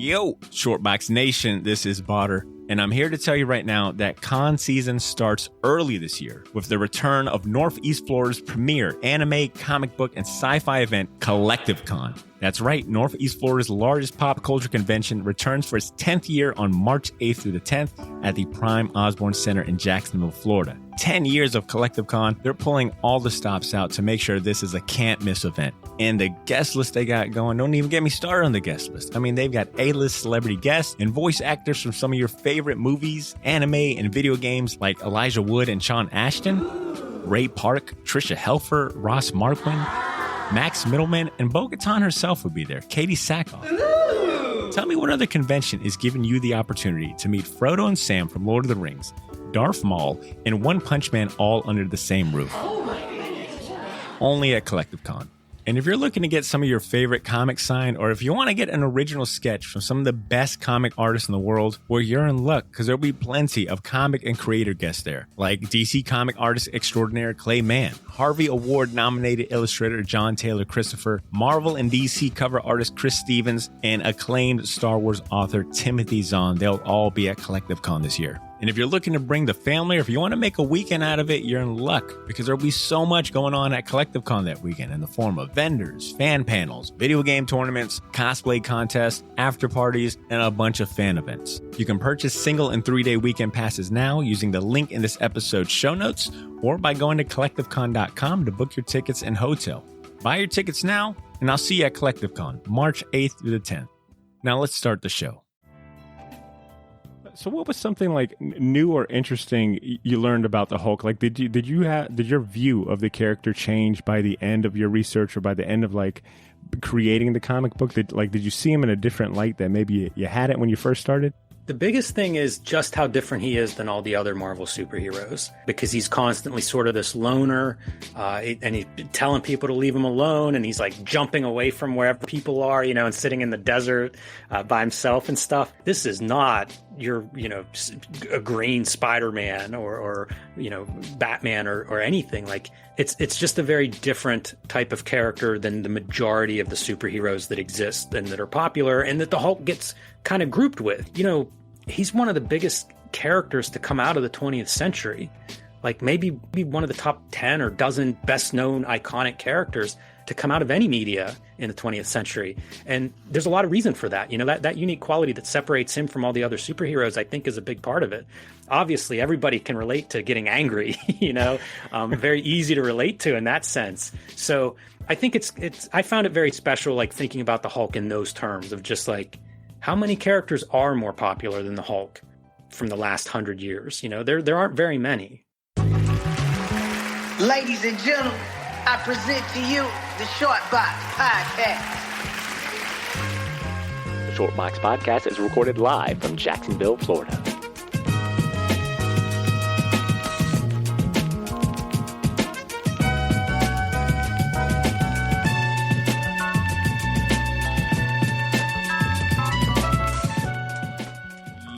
Yo, Shortbox Nation, this is Botter, and I'm here to tell you right now that con season starts early this year with the return of Northeast Florida's premier anime, comic book, and sci-fi event, Collective Con. That's right, Northeast Florida's largest pop culture convention returns for its 10th year on March 8th through the 10th at the Prime Osborne Center in Jacksonville, Florida. 10 years of Collective Con, they're pulling all the stops out to make sure this is a can't-miss event. And the guest list they got going, don't even get me started on the guest list. I mean, they've got A-list celebrity guests and voice actors from some of your favorite movies, anime, and video games like Elijah Wood and Sean Ashton, Ray Park, Trisha Helfer, Ross Marquand, Max Middleman, and Bo-Katan herself will be there, Katie Sackhoff. Tell me what other convention is giving you the opportunity to meet Frodo and Sam from Lord of the Rings, Darth Maul, and One Punch Man all under the same roof. Only at Collective Con. And if you're looking to get some of your favorite comics signed, or if you want to get an original sketch from some of the best comic artists in the world, well, you're in luck, because there'll be plenty of comic and creator guests there, like DC comic artist extraordinaire Clay Mann, Harvey Award-nominated illustrator John Taylor Christopher, Marvel and DC cover artist Chris Stevens, and acclaimed Star Wars author Timothy Zahn. They'll all be at Collective Con this year. And if you're looking to bring the family, or if you want to make a weekend out of it, you're in luck, because there'll be so much going on at Collective Con that weekend in the form of vendors, fan panels, video game tournaments, cosplay contests, after parties, and a bunch of fan events. You can purchase single and 3-day weekend passes now using the link in this episode's show notes, or by going to collectivecon.com to book your tickets and hotel. Buy your tickets now, and I'll see you at Collective Con, March 8th through the 10th. Now let's start the show. So what was something like new or interesting you learned about the Hulk? Like, did your view of the character change by the end of your research, or by the end of like creating the comic book? Did you see him in a different light that maybe you hadn't when you first started? The biggest thing is just how different he is than all the other Marvel superheroes, because he's constantly sort of this loner, and he's telling people to leave him alone, and he's like jumping away from wherever people are, and sitting in the desert by himself and stuff. This is not your, a green Spider-Man or Batman or anything. Like, it's just a very different type of character than the majority of the superheroes that exist and that are popular, and that the Hulk gets kind of grouped with. He's one of the biggest characters to come out of the 20th century. Like, maybe one of the top 10 or dozen best known iconic characters to come out of any media in the 20th century. And there's a lot of reason for that. That unique quality that separates him from all the other superheroes, I think, is a big part of it. Obviously, everybody can relate to getting angry, very easy to relate to in that sense. So I think I found it very special, like thinking about the Hulk in those terms of just like, how many characters are more popular than the Hulk from the last 100 years? There aren't very many. Ladies and gentlemen, I present to you the Shortbox Podcast. The Shortbox Podcast is recorded live from Jacksonville, Florida.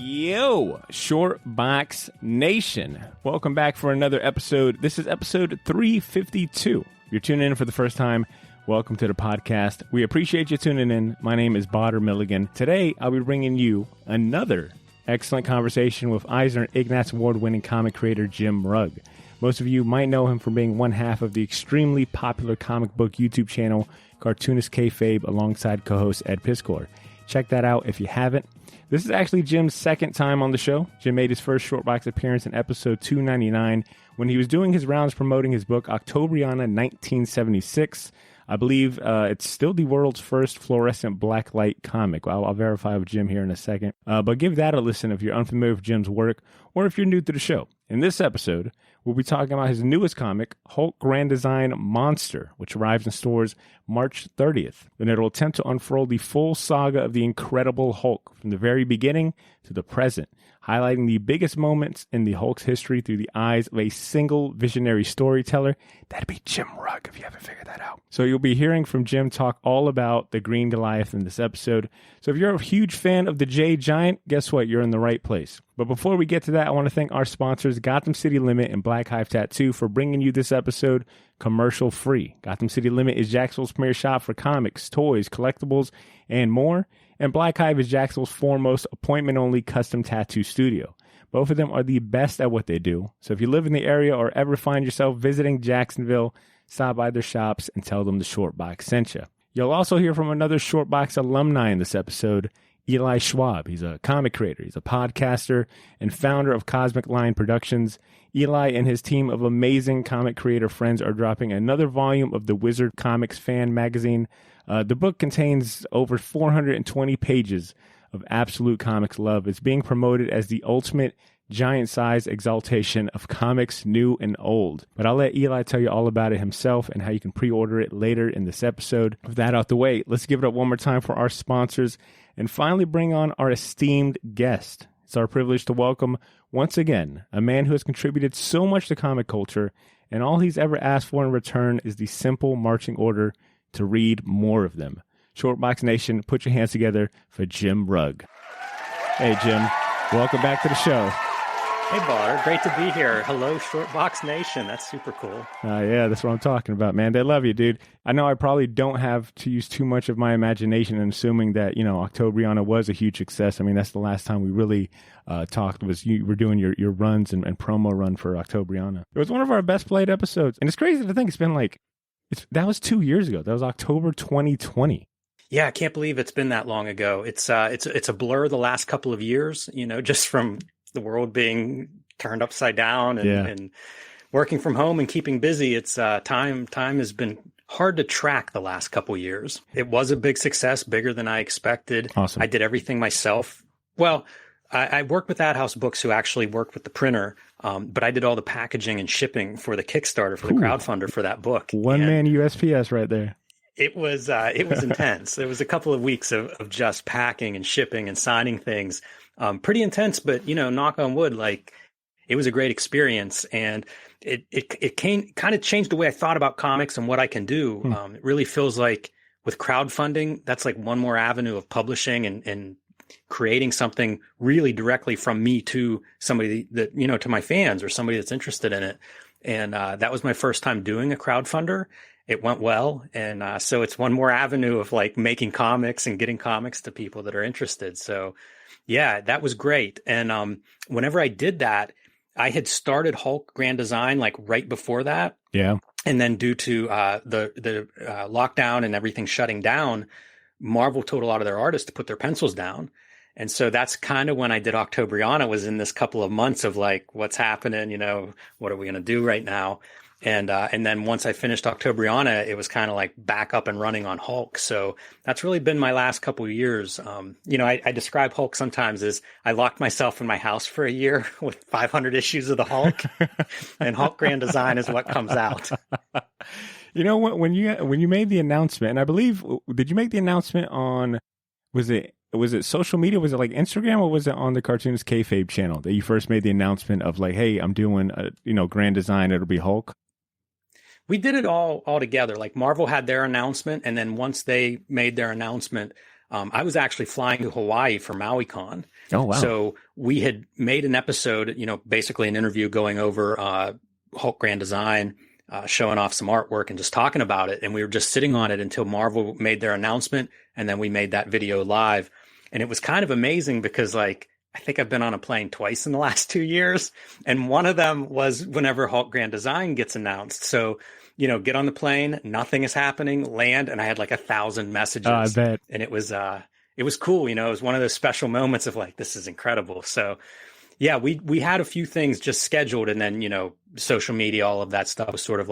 Yo, Shortbox Nation. Welcome back for another episode. This is episode 352. If you're tuning in for the first time, welcome to the podcast. We appreciate you tuning in. My name is Botter Milligan. Today, I'll be bringing you another excellent conversation with Eisner and Ignatz award-winning comic creator Jim Rugg. Most of you might know him from being one half of the extremely popular comic book YouTube channel Cartoonist Kayfabe alongside co-host Ed Piskor. Check that out if you haven't. This is actually Jim's second time on the show. Jim made his first Shortbox appearance in episode 299 when he was doing his rounds promoting his book Octobriana 1976. I believe it's still the world's first fluorescent blacklight comic. I'll verify with Jim here in a second. But give that a listen if you're unfamiliar with Jim's work, or if you're new to the show. In this episode, we'll be talking about his newest comic, Hulk Grand Design Monster, which arrives in stores March 30th. And it'll attempt to unfurl the full saga of the Incredible Hulk from the very beginning to the present, highlighting the biggest moments in the Hulk's history through the eyes of a single visionary storyteller. That'd be Jim Rugg, if you haven't figured that out. So you'll be hearing from Jim talk all about the Green Goliath in this episode. So if you're a huge fan of the Jay Giant, guess what? You're in the right place. But before we get to that, I want to thank our sponsors, Gotham City Limit and Black Hive Tattoo, for bringing you this episode commercial free. Gotham City Limit is Jacksonville's premier shop for comics, toys, collectibles, and more. And Black Hive is Jacksonville's foremost appointment-only custom tattoo studio. Both of them are the best at what they do. So if you live in the area or ever find yourself visiting Jacksonville, stop by their shops and tell them the Short Box sent you. You'll also hear from another Short Box alumni in this episode, Eli Schwab. He's a comic creator, he's a podcaster, and founder of Cosmic Line Productions. Eli and his team of amazing comic creator friends are dropping another volume of the Wizard Comics fan magazine. The book contains over 420 pages of absolute comics love. It's being promoted as the ultimate giant-size exaltation of comics new and old. But I'll let Eli tell you all about it himself and how you can pre-order it later in this episode. With that out the way, let's give it up one more time for our sponsors and finally bring on our esteemed guest. It's our privilege to welcome, once again, a man who has contributed so much to comic culture, and all he's ever asked for in return is the simple marching order to read more of them. Shortbox Nation, put your hands together for Jim Rugg. Hey, Jim. Welcome back to the show. Hey, Bar. Great to be here. Hello, Shortbox Nation. That's super cool. Yeah, that's what I'm talking about, man. They love you, dude. I know I probably don't have to use too much of my imagination in assuming that, Octobriana was a huge success. I mean, that's the last time we really talked was you were doing your runs and promo run for Octobriana. It was one of our best played episodes. And it's crazy to think it's been that was 2 years ago. That was October 2020. Yeah, I can't believe it's been that long ago. It's a blur the last couple of years, just from the world being turned upside down and working from home and keeping busy. It's time has been hard to track the last couple of years. It was a big success, bigger than I expected. Awesome. I did everything myself. Well, I worked with Ad House Books, who actually worked with the printer, but I did all the packaging and shipping for the Kickstarter, for the crowdfunder for that book. One-man USPS right there. It was intense. There was a couple of weeks of just packing and shipping and signing things. Pretty intense, but knock on wood, it was a great experience, and it kind of changed the way I thought about comics and what I can do. It really feels like with crowdfunding, that's like one more avenue of publishing and creating something really directly from me to somebody that, to my fans or somebody that's interested in it. And that was my first time doing a crowdfunder. It went well. And so it's one more avenue of making comics and getting comics to people that are interested. So yeah, that was great. And whenever I did that, I had started Hulk Grand Design right before that. Yeah. And then due to the lockdown and everything shutting down, Marvel told a lot of their artists to put their pencils down. And so that's kind of when I did Octobriana, was in this couple of months of what's happening, what are we going to do right now? And then once I finished Octobriana, it was kind of back up and running on Hulk. So that's really been my last couple of years. I describe Hulk sometimes as I locked myself in my house for a year with 500 issues of the Hulk, and Hulk Grand Design is what comes out. When you made the announcement, and I believe, did you make the announcement on, was it social media? Was it Instagram, or was it on the Cartoonist Kayfabe channel that you first made the announcement of hey, I'm doing Grand Design, it'll be Hulk? We did it all together. Marvel had their announcement, and then once they made their announcement, I was actually flying to Hawaii for MauiCon. Oh, wow. So we had made an episode, basically an interview going over Hulk Grand Design, showing off some artwork and just talking about it. And we were just sitting on it until Marvel made their announcement, and then we made that video live. And it was kind of amazing because I think I've been on a plane twice in the last 2 years. And one of them was whenever Hulk Grand Design gets announced. So, get on the plane, nothing is happening, land, and I had 1,000 messages. I bet. And it was cool. It was one of those special moments of this is incredible. So yeah, we had a few things just scheduled, and then, social media, all of that stuff was sort of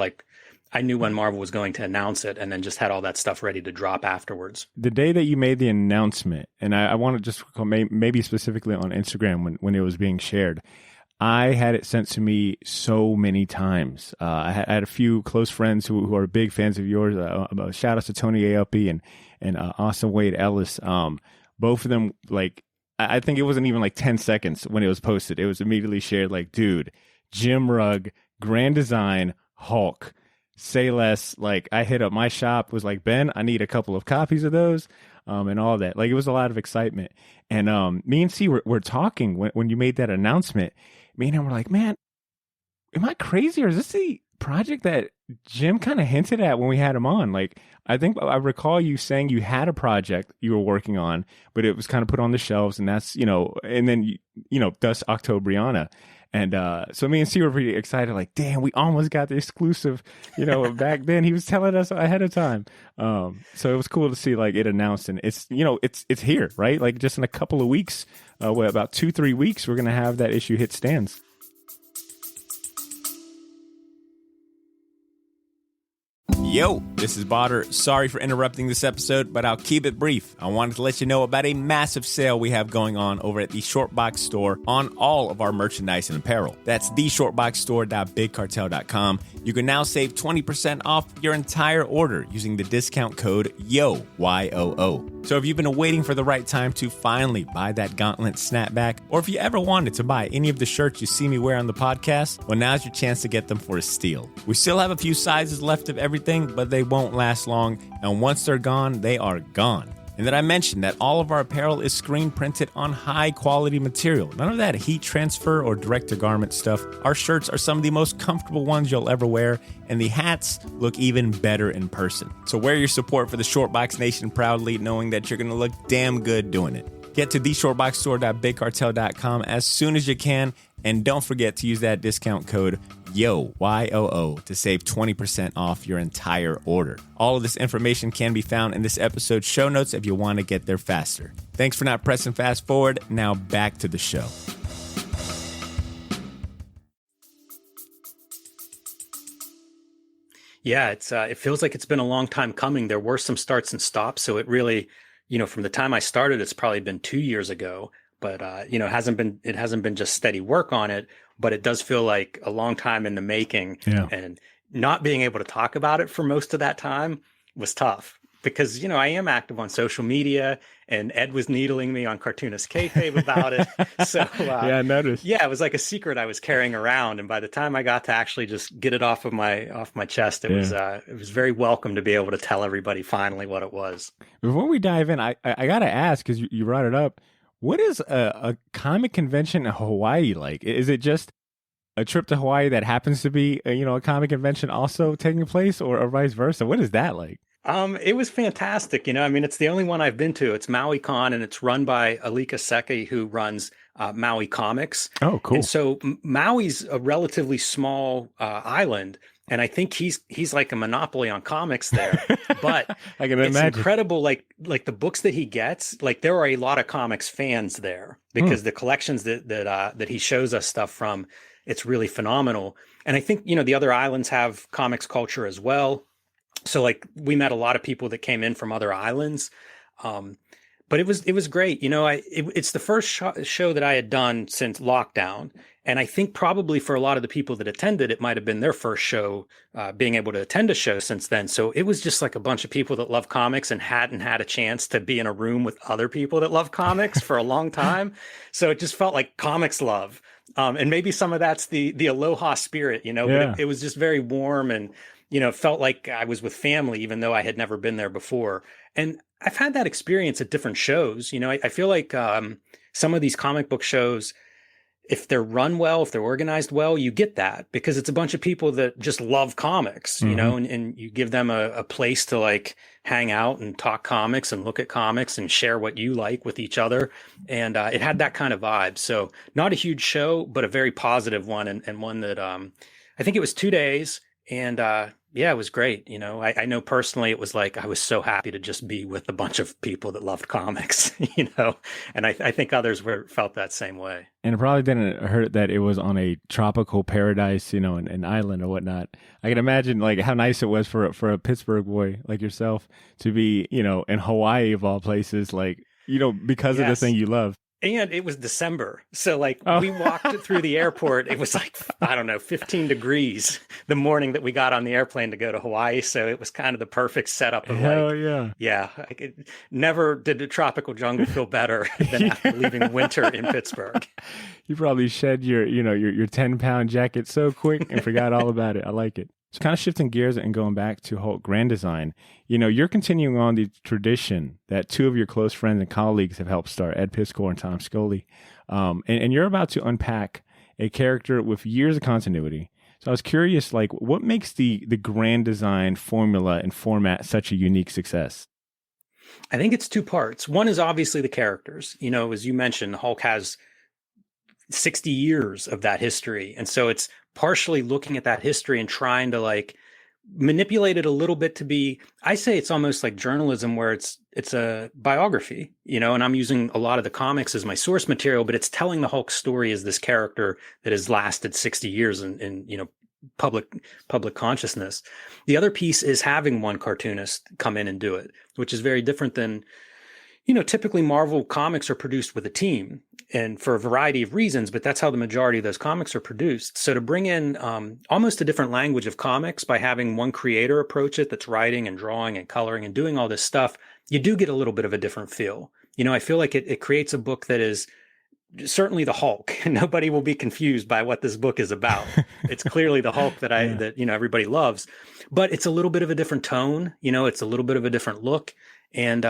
I knew when Marvel was going to announce it, and then just had all that stuff ready to drop afterwards. The day that you made the announcement, and I want to just maybe specifically on Instagram when it was being shared, I had it sent to me so many times. I had a few close friends who are big fans of yours. Shout out to Tony ALP and Austin Wade Ellis. Both of them, I think it wasn't even 10 seconds when it was posted. It was immediately shared dude, Jim Rugg, Grand Design, Hulk. Say less. I hit up my shop, was Ben, I need a couple of copies of those, and all that. It was a lot of excitement. And me and C were talking when you made that announcement. Me and him were man, am I crazy, or is this the project that Jim kind of hinted at when we had him on. Like, I think I recall you saying you had a project you were working on, but it was kind of put on the shelves, and that's, and then, thus Octobriana. And so me and C were pretty excited, like, damn, we almost got the exclusive, back then. He was telling us ahead of time. So it was cool to see, like, it announced, and it's, it's here, right? Like, just in a couple of weeks, about 2-3 weeks, we're going to have that issue hit stands. Yo, this is Botter. Sorry for interrupting this episode, but I'll keep it brief. I wanted to let you know about a massive sale we have going on over at the Shortbox store on all of our merchandise and apparel. That's theshortboxstore.bigcartel.com. You can now save 20% off your entire order using the discount code YOO, Y-O-O. So if you've been waiting for the right time to finally buy that gauntlet snapback, or if you ever wanted to buy any of the shirts you see me wear on the podcast, well, now's your chance to get them for a steal. We still have a few sizes left of everything, but they won't last long, and once they're gone, they are gone. And then I mentioned that all of our apparel is screen printed on high quality material. None of that heat transfer or direct to garment stuff. Our shirts are some of the most comfortable ones you'll ever wear, and the hats look even better in person. So wear your support for the Shortbox Nation proudly, knowing that you're going to look damn good doing it. Get to theshortboxstore.bigcartel.com as soon as you can, and don't forget to use that discount code YOO, Y-O-O, to save 20% off your entire order. All of this information can be found in this episode's show notes if you want to get there faster. Thanks for not pressing fast forward. Now back to the show. Yeah, it feels like it's been a long time coming. There were some starts and stops, so it really, from the time I started, it's probably been 2 years ago. But it hasn't been just steady work on it, but it does feel like a long time in the making. Yeah. And not being able to talk about it for most of that time was tough because, I am active on social media, and Ed was needling me on Cartoonist Kayfabe about it. So yeah, I noticed. Yeah, it was like a secret I was carrying around, and by the time I got to actually just get it off my chest, it was very welcome to be able to tell everybody finally what it was. Before we dive in, I gotta ask, because you brought it up. What is a comic convention in Hawaii like? Is it just a trip to Hawaii that happens to be, a comic convention also taking place, or vice versa? What is that like? It was fantastic. It's the only one I've been to. It's MauiCon, and it's run by Alika Seki, who runs Maui Comics. Oh, cool. And so Maui's a relatively small island, and I think he's like a monopoly on comics there. But I can it's imagine. incredible, like the books that he gets. Like, there are a lot of comics fans there because the collections that he shows us stuff from, it's really phenomenal. And I think the other islands have comics culture as well. So like we met a lot of people that came in from other islands. But it was great. It's the first show that I had done since lockdown. And I think probably for a lot of the people that attended, it might have been their first show, being able to attend a show since then. So it was just like a bunch of people that love comics and hadn't had a chance to be in a room with other people that love comics for a long time. So it just felt like comics love. And maybe some of that's the aloha spirit, but it was just very warm, and, it felt like I was with family, even though I had never been there before. And I've had that experience at different shows. I feel like some of these comic book shows, if they're run well, if they're organized well, you get that because it's a bunch of people that just love comics, and you give them a place to like hang out and talk comics and look at comics and share what you like with each other. And it had that kind of vibe. So not a huge show, but a very positive one, and one that I think it was 2 days. And it was great. I know personally it was like I was so happy to just be with a bunch of people that loved comics, and I think others felt that same way. And it probably didn't hurt that it was on a tropical paradise, an island or whatnot. I can imagine like how nice it was for a Pittsburgh boy like yourself to be, in Hawaii of all places, like, because of the thing you love. And it was December. So we walked through the airport. It was like, I don't know, 15 degrees the morning that we got on the airplane to go to Hawaii. So it was kind of the perfect setup of never did the tropical jungle feel better than after leaving winter in Pittsburgh. You probably shed your 10-pound jacket so quick and forgot all about it. I like it. So kind of shifting gears and going back to Hulk Grand Design, you're continuing on the tradition that two of your close friends and colleagues have helped start, Ed Piskor and Tom Scully. And you're about to unpack a character with years of continuity. So I was curious, like, what makes the Grand Design formula and format such a unique success? I think it's two parts. One is obviously the characters. You know, as you mentioned, Hulk has 60 years of that history. And so it's partially looking at that history and trying to like manipulate it a little bit to be, I say it's almost like journalism where it's a biography, you know, and I'm using a lot of the comics as my source material, but it's telling the Hulk story as this character that has lasted 60 years in you know, public consciousness. The other piece is having one cartoonist come in and do it, which is very different than, you know, typically Marvel comics are produced with a team and for a variety of reasons, but that's how the majority of those comics are produced. So to bring in almost a different language of comics by having one creator approach it that's writing and drawing and coloring and doing all this stuff, you do get a little bit of a different feel. You know, I feel like it creates a book that is certainly the Hulk. Nobody will be confused by what this book is about. It's clearly the Hulk that you know, everybody loves, but it's a little bit of a different tone. You know, it's a little bit of a different look. And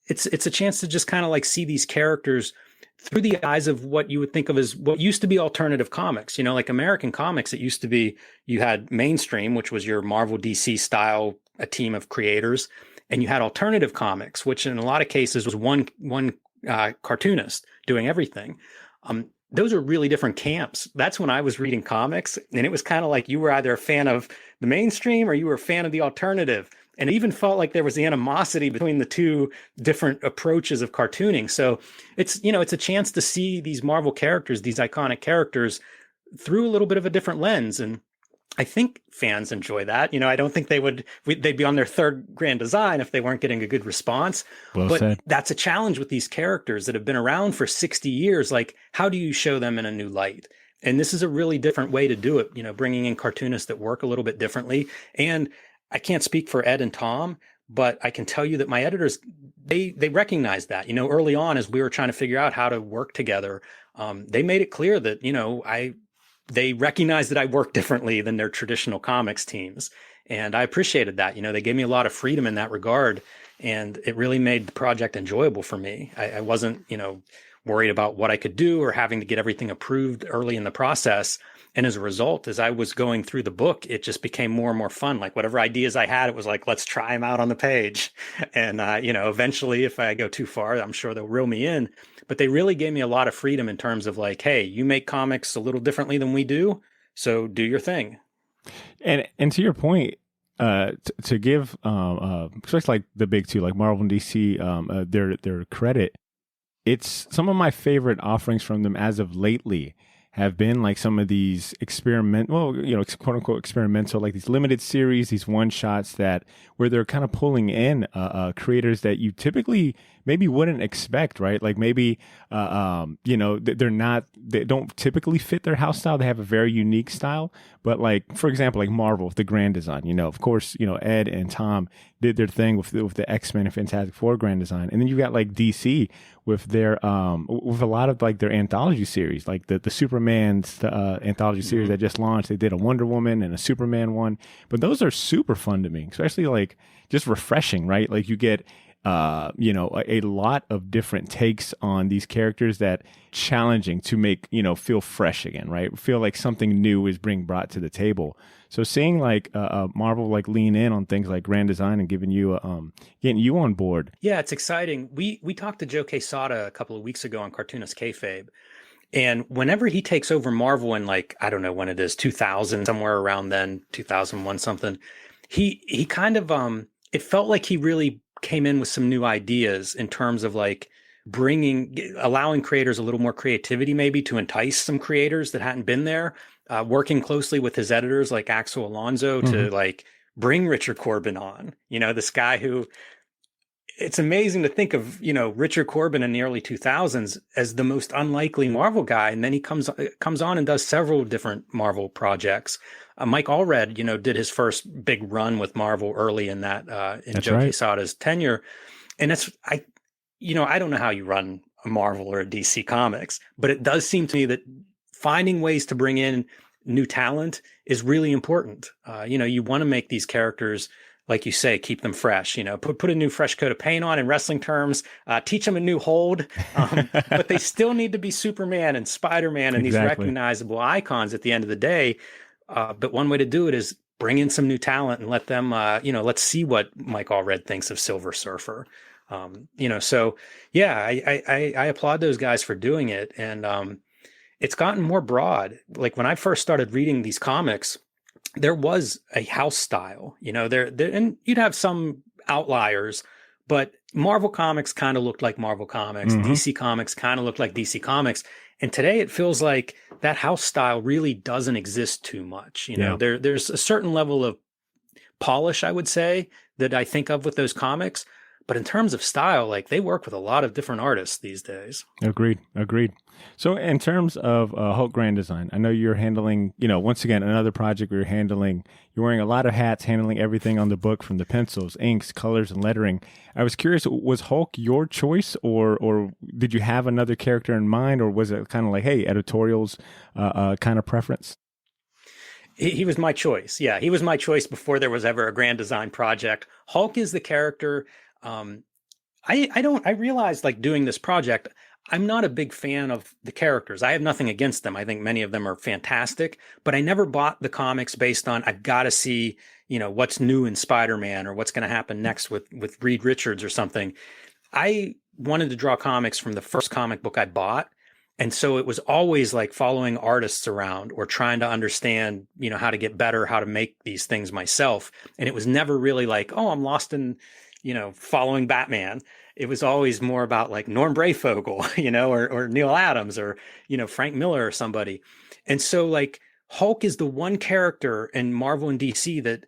it's a chance to just kind of like see these characters through the eyes of what you would think of as what used to be alternative comics. You know, like American comics, it used to be you had mainstream, which was your Marvel DC style, a team of creators, and you had alternative comics, which in a lot of cases was one cartoonist doing everything. Those are really different camps. That's when I was reading comics, and it was kind of like you were either a fan of the mainstream or you were a fan of the alternative. And it even felt like there was animosity between the two different approaches of cartooning. So it's, you know, it's a chance to see these Marvel characters, these iconic characters through a little bit of a different lens. And I think fans enjoy that. You know, I don't think they'd be on their third Grand Design if they weren't getting a good response. Well but said. That's a challenge with these characters that have been around for 60 years. Like, how do you show them in a new light? And this is a really different way to do it, you know, bringing in cartoonists that work a little bit differently. And I can't speak for Ed and Tom, but I can tell you that my editors, they recognize that, you know, early on as we were trying to figure out how to work together, they made it clear that, you know, they recognize that I work differently than their traditional comics teams. And I appreciated that. You know, they gave me a lot of freedom in that regard, and it really made the project enjoyable for me. I wasn't, you know, worried about what I could do or having to get everything approved early in the process. And as a result, as I was going through the book, it just became more and more fun. Like whatever ideas I had, it was like, let's try them out on the page. And, you know, eventually if I go too far, I'm sure they'll reel me in. But they really gave me a lot of freedom in terms of like, hey, you make comics a little differently than we do, so do your thing. And to your point, to give especially like the big two, like Marvel and DC, their credit, it's some of my favorite offerings from them as of lately have been like some of these quote unquote experimental, like these limited series, these one shots where they're kind of pulling in creators that you typically maybe wouldn't expect, right? Like maybe, you know, they don't typically fit their house style. They have a very unique style, but like, for example, like Marvel with the Grand Design, you know, of course, you know, Ed and Tom did their thing with the X-Men and Fantastic Four Grand Design. And then you got like DC with their, with a lot of like their anthology series, like the Superman's anthology series that just launched. They did a Wonder Woman and a Superman one, but those are super fun to me, especially like just refreshing, right? Like you get, you know, a lot of different takes on these characters that challenging to make, you know, feel fresh again, right? Feel like something new is being brought to the table. So seeing like Marvel like lean in on things like Grand Design and getting you on board. Yeah, it's exciting. We talked to Joe Quesada a couple of weeks ago on Cartoonist Kayfabe. And whenever he takes over Marvel in like, I don't know when it is, 2000, somewhere around then, 2001 something, he kind of, it felt like he really came in with some new ideas in terms of like allowing creators a little more creativity, maybe to entice some creators that hadn't been there, working closely with his editors like Axel Alonso to like bring Richard Corbin on, you know, this guy who, it's amazing to think of, you know, Richard Corbin in the early 2000s as the most unlikely Marvel guy. And then he comes on and does several different Marvel projects. Mike Allred, you know, did his first big run with Marvel early in that, Joe Quesada's tenure. And I don't know how you run a Marvel or a DC Comics, but it does seem to me that finding ways to bring in new talent is really important. You know, you want to make these characters, like you say, keep them fresh, you know, put a new fresh coat of paint on in wrestling terms, teach them a new hold, but they still need to be Superman and Spider-Man and these recognizable icons at the end of the day. But one way to do it is bring in some new talent and let them, let's see what Mike Allred thinks of Silver Surfer. So yeah, I applaud those guys for doing it. And it's gotten more broad. Like when I first started reading these comics, there was a house style, there, and you'd have some outliers, but Marvel Comics kind of looked like Marvel Comics. Mm-hmm. DC Comics kind of looked like DC Comics. And today it feels like that house style really doesn't exist too much. There's a certain level of polish, I would say, that I think of with those comics. But in terms of style, like they work with a lot of different artists these days. Agreed. So in terms of Hulk Grand Design, I know you're handling, once again, another project where you're wearing a lot of hats, handling everything on the book from the pencils, inks, colors, and lettering. I was curious, was Hulk your choice or did you have another character in mind, or was it kind of like, hey, editorials kind of preference? He was my choice. Yeah, he was my choice before there was ever a Grand Design project. Hulk is the character. I realized, like, doing this project, I'm not a big fan of the characters. I have nothing against them. I think many of them are fantastic, but I never bought the comics based on, I've got to see, what's new in Spider-Man or what's going to happen next with Reed Richards or something. I wanted to draw comics from the first comic book I bought. And so it was always like following artists around or trying to understand, how to get better, how to make these things myself. And it was never really like, oh, I'm lost in, following Batman. It was always more about like Norm Brayfogle, or Neil Adams or, Frank Miller or somebody. And so like Hulk is the one character in Marvel and DC that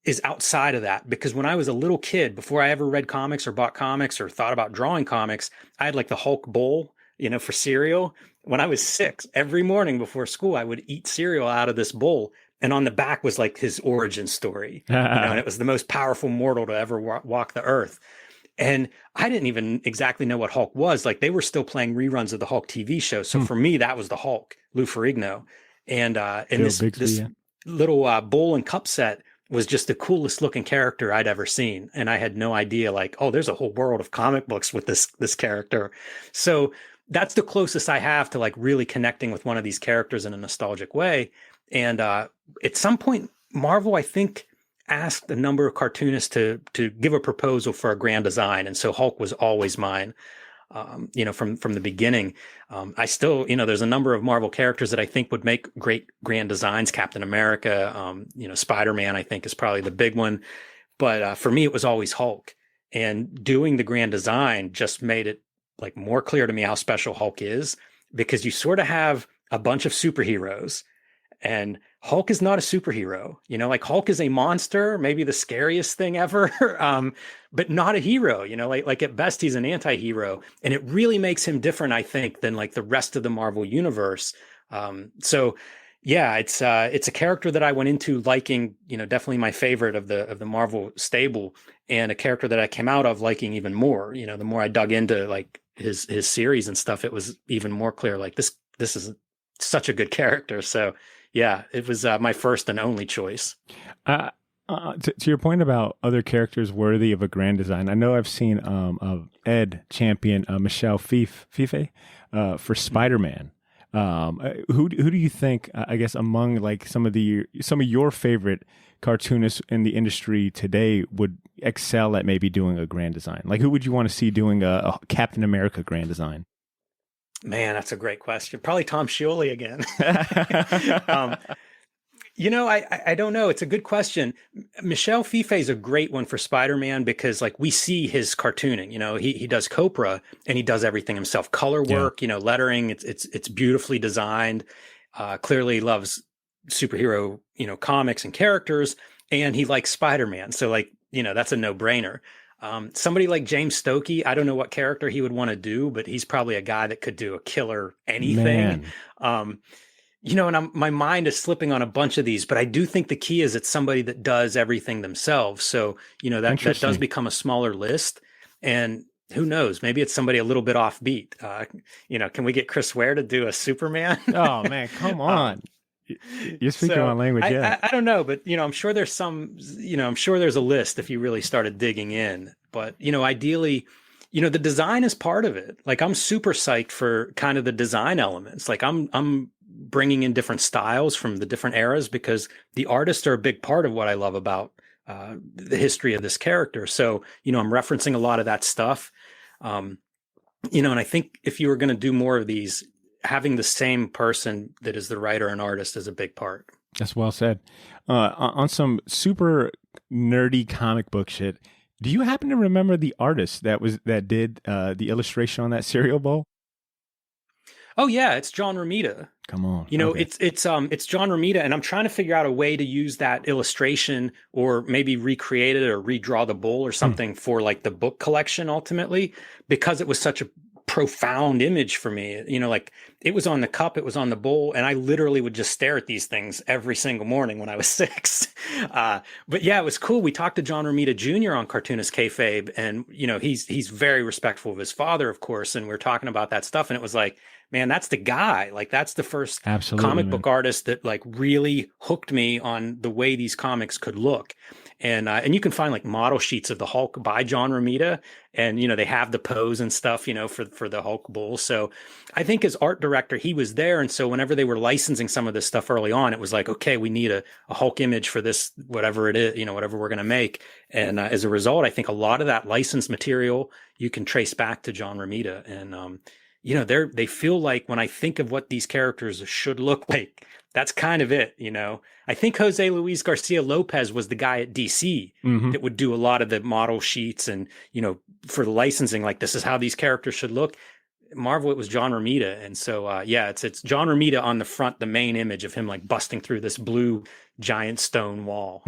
is outside of that, because when I was a little kid, before I ever read comics or bought comics or thought about drawing comics, I had like the Hulk bowl, for cereal. When I was 6, every morning before school, I would eat cereal out of this bowl. And on the back was like his origin story, and it was the most powerful mortal to ever walk the earth. And I didn't even exactly know what Hulk was. Like they were still playing reruns of the Hulk TV show. So for me, that was the Hulk, Lou Ferrigno. And this little bowl and cup set was just the coolest looking character I'd ever seen. And I had no idea, like, oh, there's a whole world of comic books with this character. So that's the closest I have to like really connecting with one of these characters in a nostalgic way. And at some point, Marvel, I think, asked a number of cartoonists to give a proposal for a grand design. And so Hulk was always mine, from the beginning. I still, there's a number of Marvel characters that I think would make great grand designs. Captain America, Spider-Man, I think, is probably the big one. But for me, it was always Hulk. And doing the grand design just made it like more clear to me how special Hulk is, because you sort of have a bunch of superheroes. And Hulk is not a superhero, like Hulk is a monster, maybe the scariest thing ever, but not a hero, like at best he's an anti-hero. And it really makes him different, I think, than like the rest of the Marvel universe. So yeah, it's a character that I went into liking, definitely my favorite of the Marvel stable, and a character that I came out of liking even more. The more I dug into like his series and stuff, it was even more clear, like this is such a good character. So yeah, it was my first and only choice. To your point about other characters worthy of a grand design, I know I've seen Ed champion Michelle Fife for Spider-Man. Who do you think, I guess, among like some of your favorite cartoonists in the industry today would excel at maybe doing a grand design? Like, who would you want to see doing a Captain America grand design? Man, that's a great question. Probably Tom Scioli again. I don't know. It's a good question. Michelle Fife is a great one for Spider-Man because like we see his cartooning, he does Copra and he does everything himself. Color work, lettering, it's beautifully designed. Clearly loves superhero, comics and characters, and he likes Spider-Man. So like, that's a no-brainer. Somebody like James Stokey, I don't know what character he would want to do, but he's probably a guy that could do a killer anything. And my mind is slipping on a bunch of these, but I do think the key is it's somebody that does everything themselves. So, that does become a smaller list, and who knows, maybe it's somebody a little bit offbeat. Can we get Chris Ware to do a Superman? Oh man, come on. You're speaking my language, yeah. I don't know, but I'm sure there's I'm sure there's a list if you really started digging in. But ideally, the design is part of it. Like I'm super psyched for kind of the design elements. Like I'm bringing in different styles from the different eras, because the artists are a big part of what I love about the history of this character. So, I'm referencing a lot of that stuff. And I think if you were going to do more of these, having the same person that is the writer and artist is a big part. That's well said. On some super nerdy comic book shit, do you happen to remember the artist that did the illustration on that cereal bowl? Oh yeah, it's John Romita. Come on. Okay. It's John Romita, and I'm trying to figure out a way to use that illustration or maybe recreate it or redraw the bowl or something for like the book collection ultimately, because it was such a profound image for me. Like it was on the cup, it was on the bowl, and I literally would just stare at these things every single morning when I was 6. But yeah, it was cool. We talked to John Romita Jr. on Cartoonist Kayfabe, and he's very respectful of his father, of course, and we were talking about that stuff, and it was like, man, that's the guy. Like that's the first comic book artist that like really hooked me on the way these comics could look. And you can find like model sheets of the Hulk by John Romita, and they have the pose and stuff, for the Hulk bull. So I think as art director, he was there, and so whenever they were licensing some of this stuff early on, it was like, okay, we need a Hulk image for this, whatever it is, whatever we're going to make. And as a result, I think a lot of that licensed material you can trace back to John Romita, and they feel like when I think of what these characters should look like, that's kind of it. I think Jose Luis Garcia Lopez was the guy at DC that would do a lot of the model sheets and, for the licensing, like this is how these characters should look. Marvel, it was John Romita. And so, it's John Romita on the front, the main image of him like busting through this blue giant stone wall.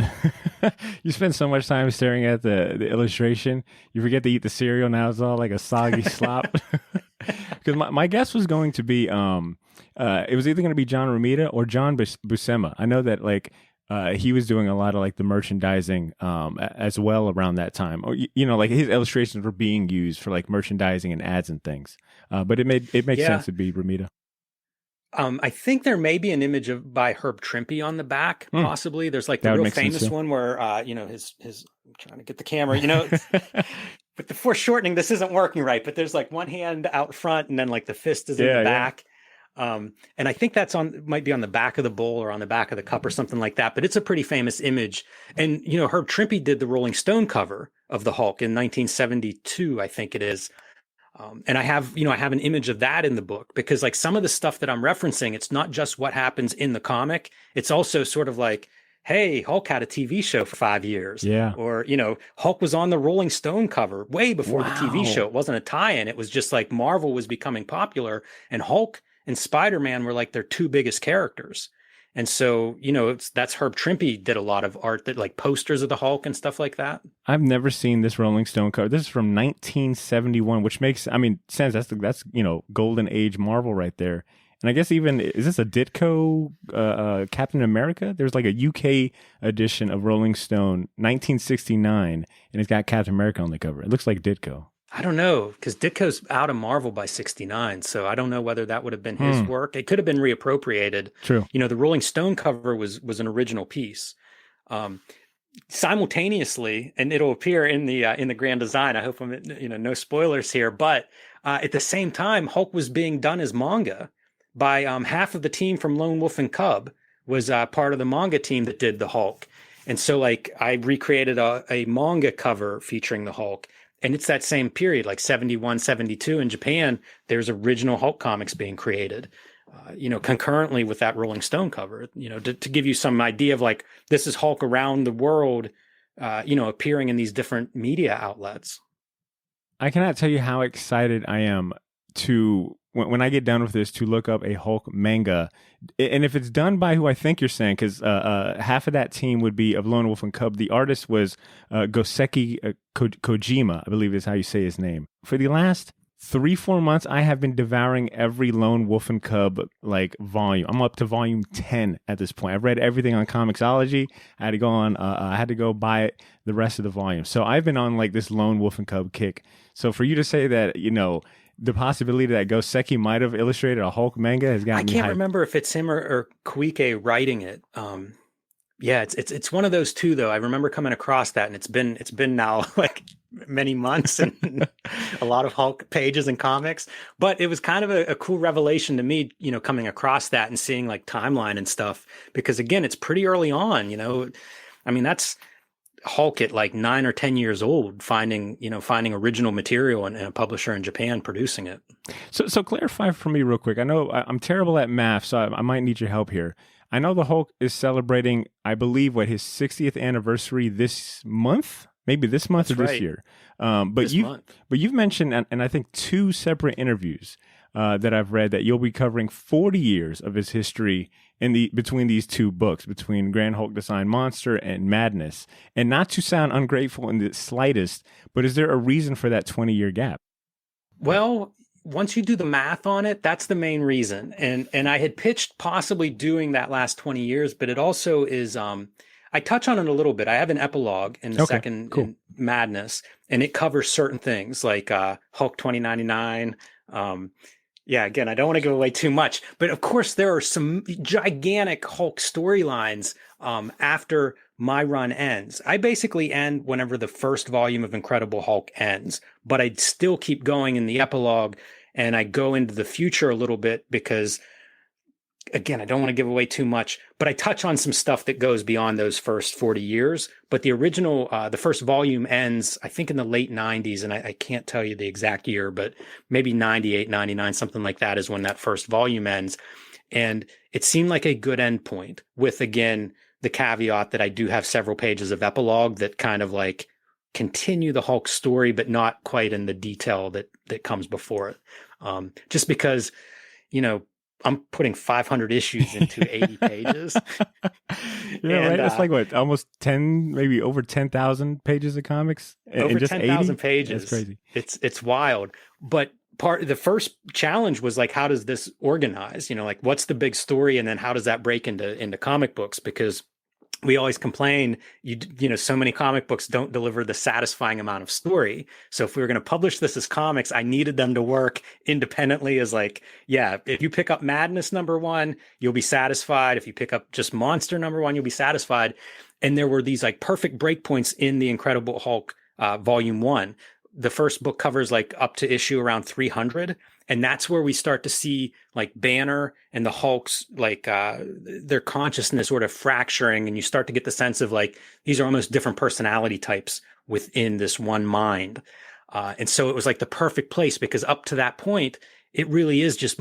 You spend so much time staring at the illustration, you forget to eat the cereal. Now it's all like a soggy slop. Because my guess was going to be, it was either going to be John Romita or John Buscema. I know that like he was doing a lot of like the merchandising as well around that time. Or like his illustrations were being used for like merchandising and ads and things. But it makes sense to be Romita. I think there may be an image by Herb Trimpe on the back, possibly. There's like the real famous one where his I'm trying to get the camera, with the foreshortening, this isn't working right, but there's like one hand out front and then like the fist is in the back. And I think might be on the back of the bowl or on the back of the cup or something like that, but it's a pretty famous image. And, Herb Trimpe did the Rolling Stone cover of the Hulk in 1972, I think it is. And I have an image of that in the book, because like some of the stuff that I'm referencing, it's not just what happens in the comic. It's also sort of like, hey, Hulk had a TV show for 5 years. Yeah. Or, Hulk was on the Rolling Stone cover way before the TV show. It wasn't a tie-in. It was just like Marvel was becoming popular, and Hulk and Spider-Man were like their two biggest characters. And so, that's Herb Trimpe did a lot of art that like posters of the Hulk and stuff like that. I've never seen this Rolling Stone cover. This is from 1971, which makes, sense. That's golden age Marvel right there. And I guess is this a Ditko Captain America? There's like a UK edition of Rolling Stone, 1969, and it's got Captain America on the cover. It looks like Ditko. I don't know, because Ditko's out of Marvel by 69, so I don't know whether that would have been his work. It could have been reappropriated. True. The Rolling Stone cover was an original piece. Simultaneously, and it'll appear in the grand design. I hope I'm no spoilers here, but at the same time, Hulk was being done as manga by half of the team from Lone Wolf and Cub was part of the manga team that did the Hulk. And so like I recreated a manga cover featuring the Hulk. And it's that same period, like 71, 72 in Japan, there's original Hulk comics being created, concurrently with that Rolling Stone cover, to give you some idea of like, this is Hulk around the world, appearing in these different media outlets. I cannot tell you how excited I am to, when I get done with this, to look up a Hulk manga. And if it's done by who I think you're saying, because half of that team would be of Lone Wolf and Cub. The artist was Goseki Kojima, I believe is how you say his name. For the last 3-4 months, I have been devouring every Lone Wolf and Cub like volume. I'm up to volume 10 at this point. I've read everything on Comixology. I had to go on. I had to go buy the rest of the volume. So I've been on like this Lone Wolf and Cub kick. So for you to say that, the possibility that Goseki might have illustrated a Hulk manga has gotten me hyped. I can't remember if it's him or Koike writing it. Yeah, it's one of those too, though. I remember coming across that, and it's been now like many months and a lot of Hulk pages and comics. But it was kind of a cool revelation to me, coming across that and seeing like timeline and stuff. Because again, it's pretty early on. I mean, that's Hulk at like 9 or 10 years old, finding original material and a publisher in Japan producing it. So clarify for me real quick. I know I'm terrible at math, so I might need your help here. I know the Hulk is celebrating, I believe, his 60th anniversary this month, maybe this month That's or right. this year. But you've mentioned, and I think 2 separate interviews that I've read, that you'll be covering 40 years of his history between these 2 books, between Grand Hulk Design Monster and Madness. And not to sound ungrateful in the slightest, but is there a reason for that 20-year gap? Well, once you do the math on it, that's the main reason. And I had pitched possibly doing that last 20 years, but it also is, I touch on it a little bit. I have an epilogue in the second in Madness, and it covers certain things like Hulk 2099. Yeah, again, I don't want to give away too much, but of course there are some gigantic Hulk storylines after my run ends. I basically end whenever the first volume of Incredible Hulk ends, but I still keep going in the epilogue, and I go into the future a little bit because, again, I don't want to give away too much, but I touch on some stuff that goes beyond those first 40 years. But the original, the first volume ends, I think, in the late 90s, and I can't tell you the exact year, but maybe 98, 99, something like that is when that first volume ends. And it seemed like a good endpoint with, again, the caveat that I do have several pages of epilogue that kind of like continue the Hulk story, but not quite in the detail that comes before it. Just because, I'm putting 500 issues into 80 pages. Yeah, and, right. It's like what, almost 10, maybe over 10,000 pages of comics. Over 10,000 pages. That's crazy. It's wild. But the first challenge was like, how does this organize? Like what's the big story, and then how does that break into comic books? Because we always complain, so many comic books don't deliver the satisfying amount of story. So if we were going to publish this as comics, I needed them to work independently as like, yeah, if you pick up Madness #1, you'll be satisfied. If you pick up just Monster #1, you'll be satisfied. And there were these like perfect breakpoints in the Incredible Hulk Volume 1. The first book covers like up to issue around 300. And that's where we start to see like Banner and the Hulks, like their consciousness sort of fracturing. And you start to get the sense of like, these are almost different personality types within this one mind. And so it was like the perfect place, because up to that point, it really is just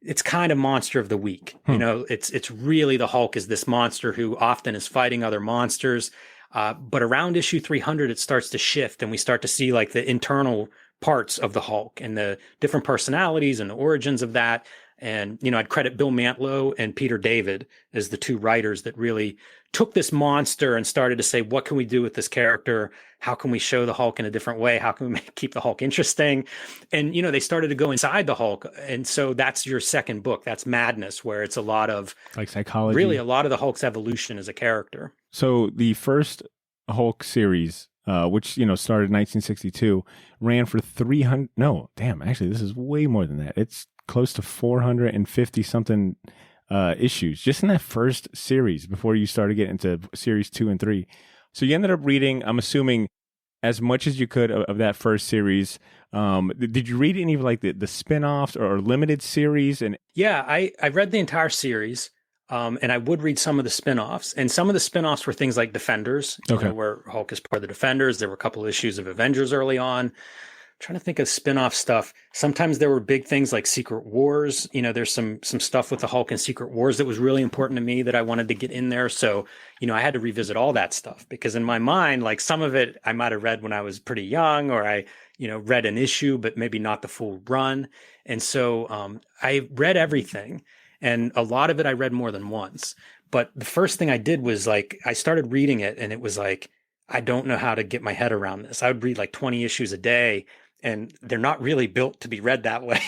it's kind of monster of the week. It's really the Hulk is this monster who often is fighting other monsters. But around issue 300, it starts to shift, and we start to see like the internal parts of the Hulk and the different personalities and the origins of that. And, I'd credit Bill Mantlo and Peter David as the 2 writers that really took this monster and started to say, what can we do with this character? How can we show the Hulk in a different way? How can we keep the Hulk interesting? And, they started to go inside the Hulk. And so that's your second book. That's Madness, where it's a lot of like psychology, really a lot of the Hulk's evolution as a character. So the first Hulk series, which, started in 1962, ran for 300. No, damn, actually, this is way more than that. It's close to 450 something issues just in that first series before you started getting into series 2 and 3. So you ended up reading, I'm assuming, as much as you could of that first series. Did you read any of like the spin-offs or limited series? And yeah, I read the entire series. And I would read some of the spin-offs, and some of the spin-offs were things like Defenders, where Hulk is part of the Defenders. There were a couple of issues of Avengers early on. I'm trying to think of spin-off stuff. Sometimes there were big things like Secret Wars. There's some stuff with the Hulk and Secret Wars that was really important to me that I wanted to get in there. So, I had to revisit all that stuff, because in my mind, like some of it I might have read when I was pretty young, or I, read an issue, but maybe not the full run. And so I read everything. And a lot of it I read more than once. But the first thing I did was like, I started reading it, and it was like, I don't know how to get my head around this. I would read like 20 issues a day, and they're not really built to be read that way.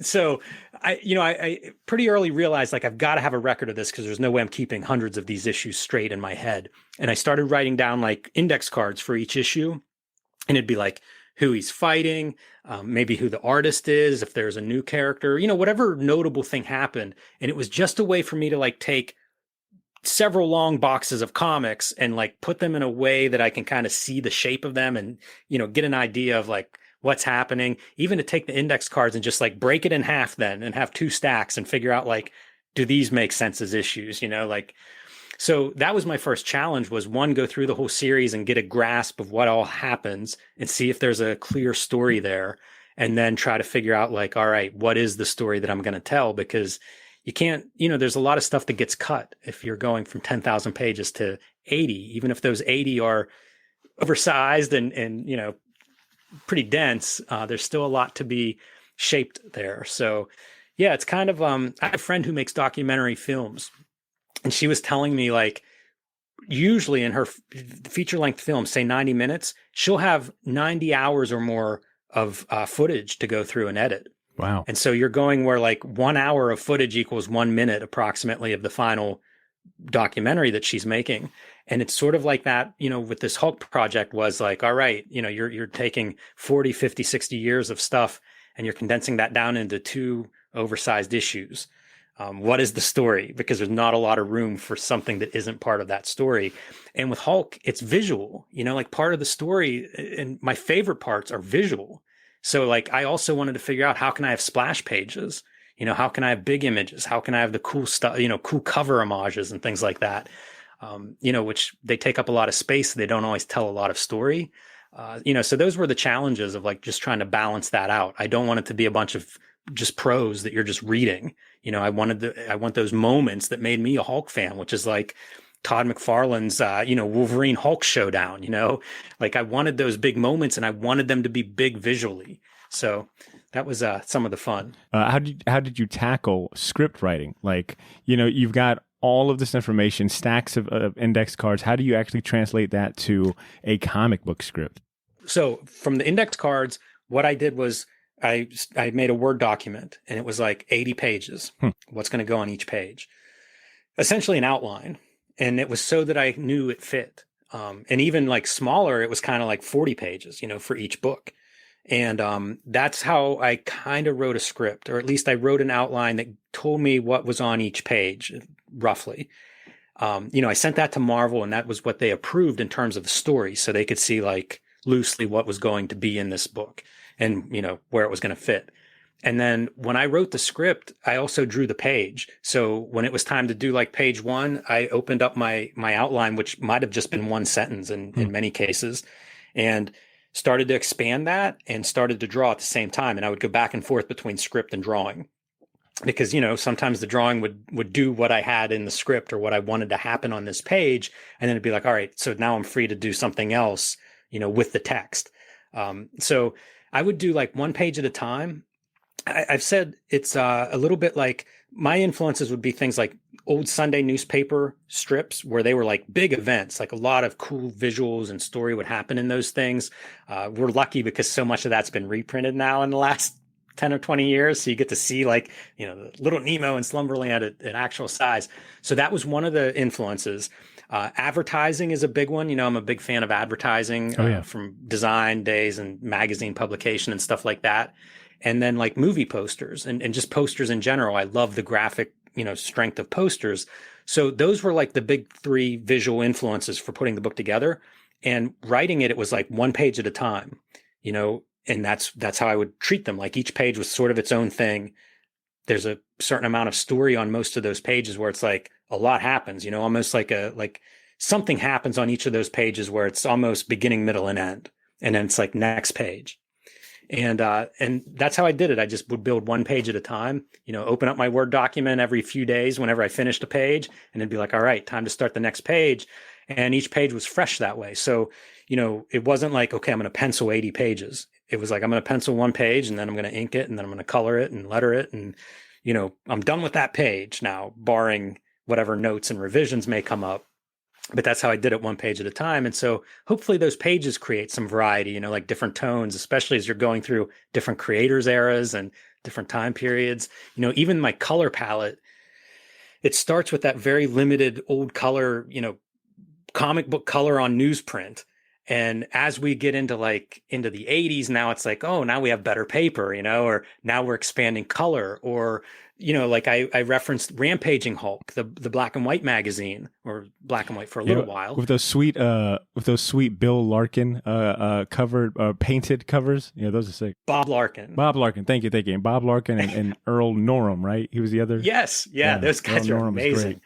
So I pretty early realized like, I've got to have a record of this, because there's no way I'm keeping hundreds of these issues straight in my head. And I started writing down like index cards for each issue, and it'd be like who he's fighting, maybe who the artist is, if there's a new character, whatever notable thing happened. And it was just a way for me to like take several long boxes of comics and like put them in a way that I can kind of see the shape of them and, get an idea of like what's happening, even to take the index cards and just like break it in half then and have 2 stacks and figure out like, do these make sense as issues, so that was my first challenge, was one, go through the whole series and get a grasp of what all happens and see if there's a clear story there. And then try to figure out like, all right, what is the story that I'm going to tell? Because you can't, there's a lot of stuff that gets cut if you're going from 10,000 pages to 80, even if those 80 are oversized and pretty dense, there's still a lot to be shaped there. So yeah, it's kind of, I have a friend who makes documentary films, and she was telling me like, usually in her feature length films, say 90 minutes, she'll have 90 hours or more of footage to go through and edit. Wow. And so you're going where like 1 hour of footage equals 1 minute approximately of the final documentary that she's making. And it's sort of like that, with this Hulk project was like, all right, you're taking 40, 50, 60 years of stuff and you're condensing that down into 2 oversized issues. What is the story? Because there's not a lot of room for something that isn't part of that story. And with Hulk, it's visual, like part of the story, and my favorite parts are visual. So like, I also wanted to figure out, how can I have splash pages? How can I have big images? How can I have the cool stuff, cool cover homages and things like that? Which they take up a lot of space. They don't always tell a lot of story. So those were the challenges of like just trying to balance that out. I don't want it to be a bunch of just prose that you're just reading. I want those moments that made me a Hulk fan, which is like Todd McFarlane's, Wolverine Hulk showdown, like I wanted those big moments and I wanted them to be big visually. So that was some of the fun. How did you tackle script writing? Like, you've got all of this information, stacks of index cards. How do you actually translate that to a comic book script? So from the index cards, what I did was I made a Word document, and it was like 80 pages. What's going to go on each page? Essentially an outline. And it was so that I knew it fit. And even like smaller, it was kind of like 40 pages, for each book. And that's how I kind of wrote a script, or at least I wrote an outline that told me what was on each page, roughly. I sent that to Marvel, and that was what they approved in terms of the story. So they could see like loosely what was going to be in this book and, where it was going to fit. And then when I wrote the script, I also drew the page. So when it was time to do like page 1, I opened up my outline, which might have just been one sentence in many cases, and started to expand that and started to draw at the same time. And I would go back and forth between script and drawing because, sometimes the drawing would do what I had in the script or what I wanted to happen on this page. And then it'd be like, all right, so now I'm free to do something else, with the text. So I would do like 1 page at a time. I've said it's a little bit like my influences would be things like old Sunday newspaper strips where they were like big events, like a lot of cool visuals and story would happen in those things. We're lucky because so much of that's been reprinted now in the last 10 or 20 years. So you get to see like, Little Nemo and Slumberland at actual size. So that was one of the influences. Advertising is a big one. I'm a big fan of advertising from design days and magazine publication and stuff like that. And then like movie posters and just posters in general. I love the graphic, strength of posters. So those were like the big 3 visual influences for putting the book together. And writing it was like 1 page at a time, and that's how I would treat them. Like each page was sort of its own thing. There's a certain amount of story on most of those pages where it's like a lot happens, almost like something happens on each of those pages where it's almost beginning, middle, and end. And then it's like next page. And that's how I did it. I just would build 1 page at a time, open up my Word document every few days whenever I finished a page, and then be like, all right, time to start the next page. And each page was fresh that way. So, it wasn't like, okay, I'm going to pencil 80 pages. It was like, I'm going to pencil 1 page and then I'm going to ink it and then I'm going to color it and letter it. And, I'm done with that page now, barring whatever notes and revisions may come up. But that's how I did it 1 page at a time. And so hopefully those pages create some variety, like different tones, especially as you're going through different creators' eras and different time periods. Even my color palette, it starts with that very limited old color, comic book color on newsprint. And as we get into the 80s, now it's like, oh, now we have better paper, or now we're expanding color, or, like I referenced Rampaging Hulk, the black and white magazine, or black and white for a little while. With those sweet Bill Larkin covered painted covers. Those are sick. Bob Larkin. Thank you. And Bob Larkin and Earl Norem, right? He was the other. Yes. Yeah. Those guys Earl are Norem amazing.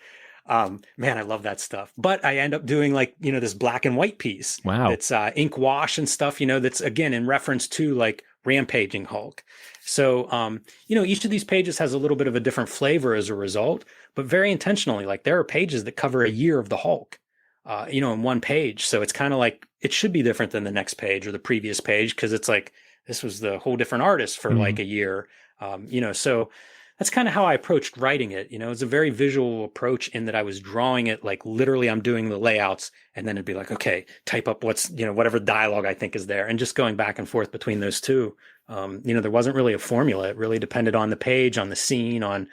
Man, I love that stuff. But I end up doing this black and white piece. Wow. It's ink wash and stuff, that's again in reference to like Rampaging Hulk. So, each of these pages has a little bit of a different flavor as a result, but very intentionally, like there are pages that cover a year of the Hulk, in one page. So it's kind of like, it should be different than the next page or the previous page, because it's like, this was the whole different artist for like a year, so that's kind of how I approached writing it. It's a very visual approach in that I was drawing it like literally I'm doing the layouts, and then it'd be like, okay, type up what's, whatever dialogue I think is there, and just going back and forth between those two. There wasn't really a formula. It really depended on the page, on the scene, on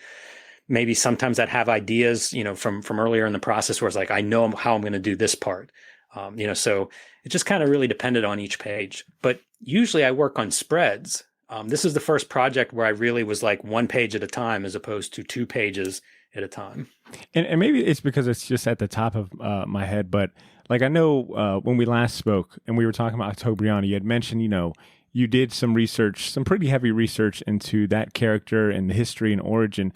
maybe sometimes I'd have ideas, from earlier in the process where it's like, I know how I'm going to do this part. So it just kind of really depended on each page. But usually I work on spreads. This is the first project where I really was like one page at a time as opposed to 2 pages at a time. And maybe it's because it's just at the top of my head, but like I know when we last spoke and we were talking about Octobriana, you had mentioned, you did some research, some pretty heavy research into that character and the history and origin.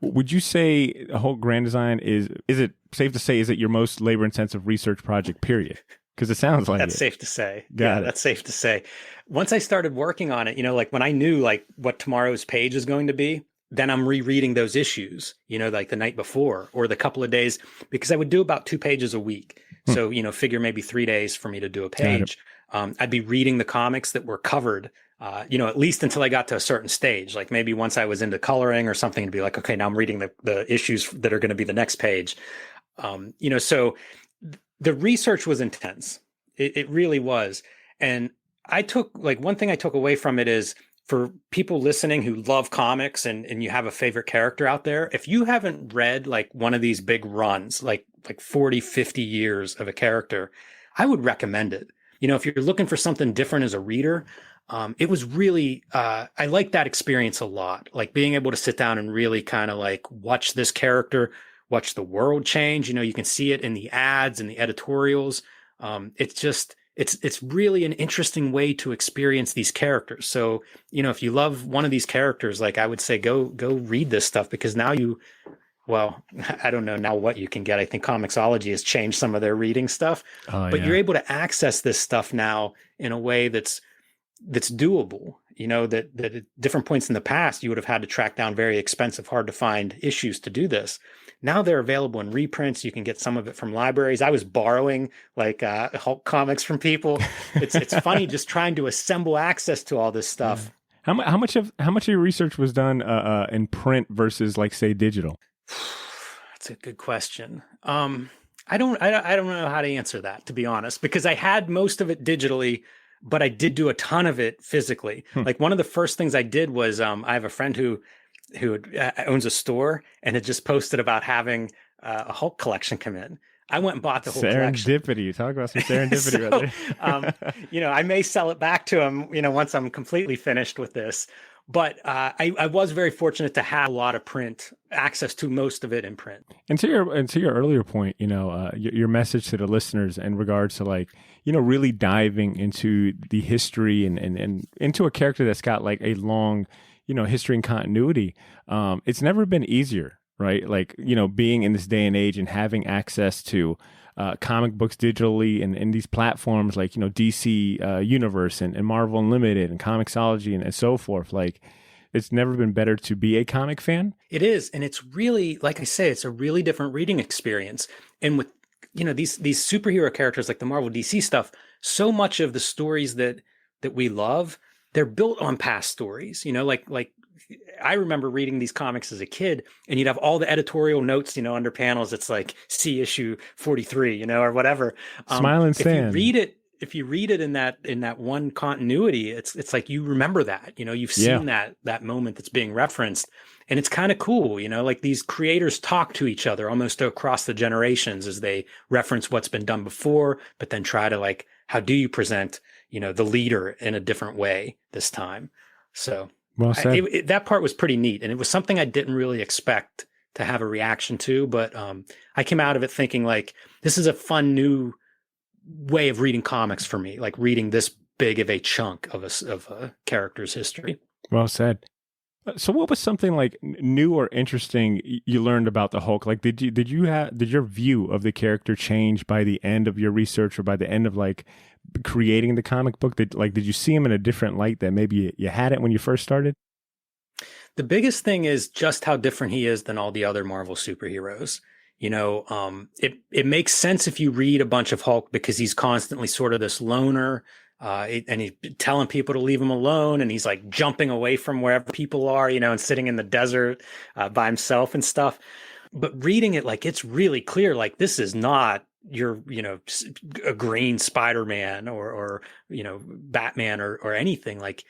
Would you say the whole Grand Design is it safe to say, is it your most labor intensive research project, period? Because it sounds like that's safe to say. That's safe to say. Once I started working on it, like when I knew like what tomorrow's page is going to be, then I'm rereading those issues, like the night before or the couple of days, because I would do about 2 pages a week. So, figure maybe 3 days for me to do a page. I'd be reading the comics that were covered, at least until I got to a certain stage. Like maybe once I was into coloring or something, it'd be like, okay, now I'm reading the issues that are going to be the next page. So the research was intense. It really was. And I took one thing I took away from it is, for people listening who love comics and you have a favorite character out there, if you haven't read like one of these big runs, like 40, 50 years of a character, I would recommend it. If you're looking for something different as a reader, it was really, I liked that experience a lot. Like being able to sit down and really kind of like watch this character, watch the world change. You can see it in the ads and the editorials. It's really an interesting way to experience these characters. So, if you love one of these characters, like I would say, go read this stuff, because now I don't know now what you can get. I think Comixology has changed some of their reading stuff, but you're able to access this stuff now in a way that's doable. That at different points in the past, you would have had to track down very expensive, hard to find issues to do this. Now they're available in reprints. You can get some of it from libraries. I was borrowing Hulk comics from people. It's funny just trying to assemble access to all this stuff. How much of your research was done in print versus like say digital? That's a good question. I don't know how to answer that, to be honest, because I had most of it digitally, but I did do a ton of it physically. Like one of the first things I did was I have a friend who owns a store and had just posted about having a Hulk collection come in. I went and bought the whole collection. Serendipity. Talk about some serendipity right there. I may sell it back to him, once I'm completely finished with this. But I was very fortunate to have a lot of print, access to most of it in print. And to your earlier point, your message to the listeners in regards to really diving into the history and into a character that's got like a long, history and continuity. It's never been easier, right? Being in this day and age and having access to comic books digitally and these platforms like, DC Universe and Marvel Unlimited and Comixology and so forth. Like, it's never been better to be a comic fan. It is. And it's really, like I say, it's a really different reading experience. And with, these superhero characters like the Marvel DC stuff, so much of the stories that we love, they're built on past stories, like I remember reading these comics as a kid, and you'd have all the editorial notes, under panels. It's like see issue 43, or whatever. Smile Stan. If you read it in that one continuity, it's like you remember that, you've seen that moment that's being referenced, and it's kind of cool, like these creators talk to each other almost across the generations as they reference what's been done before, but then try to like how do you present, the leader in a different way this time? So Well said. that part was pretty neat. And it was something I didn't really expect to have a reaction to, but I came out of it thinking like, this is a fun new way of reading comics for me, like reading this big of a chunk of a character's history. Well said. So what was something like new or interesting you learned about the Hulk? Like, did your view of the character change by the end of your research or by the end of like creating the comic book? Did you see him in a different light that maybe you had it when you first started? The biggest thing is just how different he is than all the other Marvel superheroes. It makes sense if you read a bunch of Hulk because he's constantly sort of this loner, and he's telling people to leave him alone, and he's like jumping away from wherever people are, and sitting in the desert by himself and stuff. But reading it, like, it's really clear, like, this is not your, a green Spider-Man or Batman or anything. Like,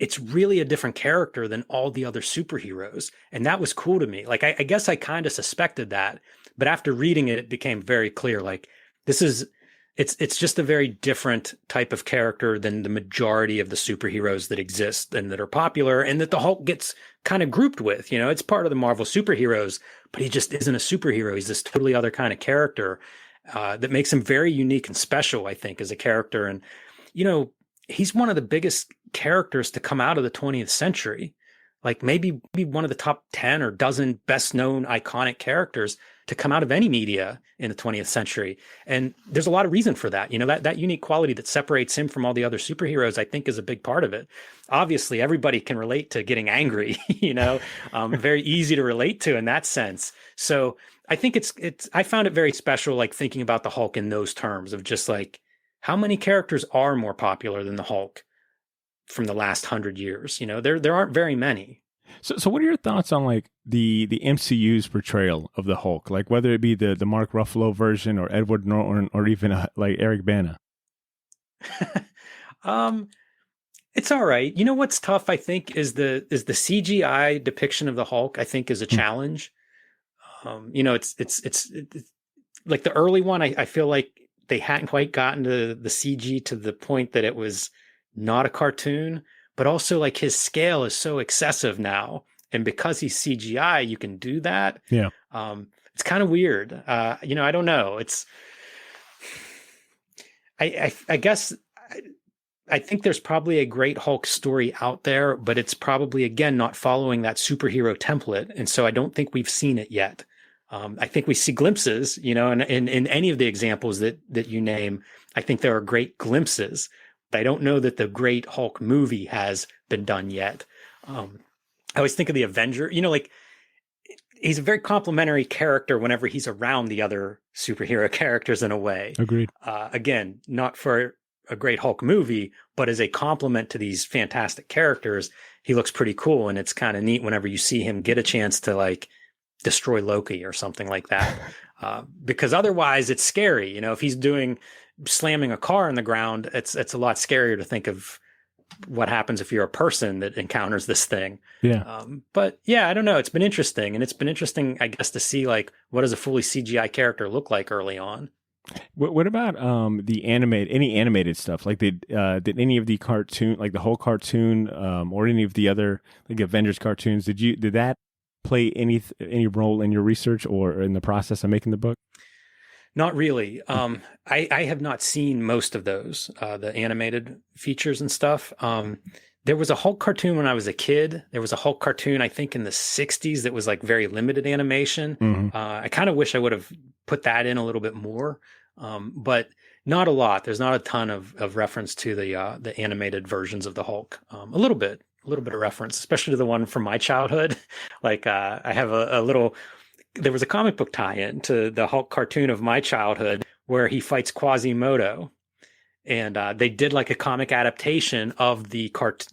it's really a different character than all the other superheroes. And that was cool to me. Like, I guess I kind of suspected that, but after reading it, it became very clear. Like, it's just a very different type of character than the majority of the superheroes that exist and that are popular and that the Hulk gets kind of grouped with. It's part of the Marvel superheroes, but he just isn't a superhero. He's this totally other kind of character that makes him very unique and special, I think, as a character. And, he's one of the biggest characters to come out of the 20th century. Like maybe one of the top 10 or dozen best known iconic characters to come out of any media in the 20th century. And there's a lot of reason for that. That unique quality that separates him from all the other superheroes, I think, is a big part of it. Obviously, everybody can relate to getting angry, very easy to relate to in that sense. So I think I found it very special, like thinking about the Hulk in those terms of just like, how many characters are more popular than the Hulk from the last 100 years? There aren't very many. So what are your thoughts on like the MCU's portrayal of the Hulk? Like whether it be the Mark Ruffalo version or Edward Norton or even like Eric Bana? It's all right. What's tough, I think, is the CGI depiction of the Hulk, I think, is a challenge. It's like the early one, I feel like they hadn't quite gotten to the CG to the point that it was not a cartoon, but also like his scale is so excessive now. And because he's CGI, you can do that. Yeah. It's kind of weird. I don't know. I guess I think there's probably a great Hulk story out there, but it's probably, again, not following that superhero template. And so I don't think we've seen it yet. I think we see glimpses, and in any of the examples that you name, I think there are great glimpses, but I don't know that the great Hulk movie has been done yet. I always think of the Avenger, like he's a very complimentary character whenever he's around the other superhero characters in a way. Agreed. Again, not for a great Hulk movie, but as a compliment to these fantastic characters, he looks pretty cool. And it's kind of neat whenever you see him get a chance to like destroy Loki or something like that. Because otherwise it's scary. If he's slamming a car in the ground, it's a lot scarier to think of what happens if you're a person that encounters this thing. Yeah. But yeah, I don't know. It's been interesting. And it's been interesting, I guess, to see like, what does a fully CGI character look like early on? What about any animated stuff? Like did any of the cartoon, like the whole cartoon, or any of the other like Avengers cartoons, did that play any role in your research or in the process of making the book? Not really. I have not seen most of those, the animated features and stuff. There was a Hulk cartoon when I was a kid. There was a Hulk cartoon, I think, in the 60s that was like very limited animation. Mm-hmm. I kind of wish I would have put that in a little bit more, but not a lot. There's not a ton of reference to the animated versions of the Hulk. A little bit of reference, especially to the one from my childhood. Like I have there was a comic book tie-in to the Hulk cartoon of my childhood where he fights Quasimodo. And they did like a comic adaptation of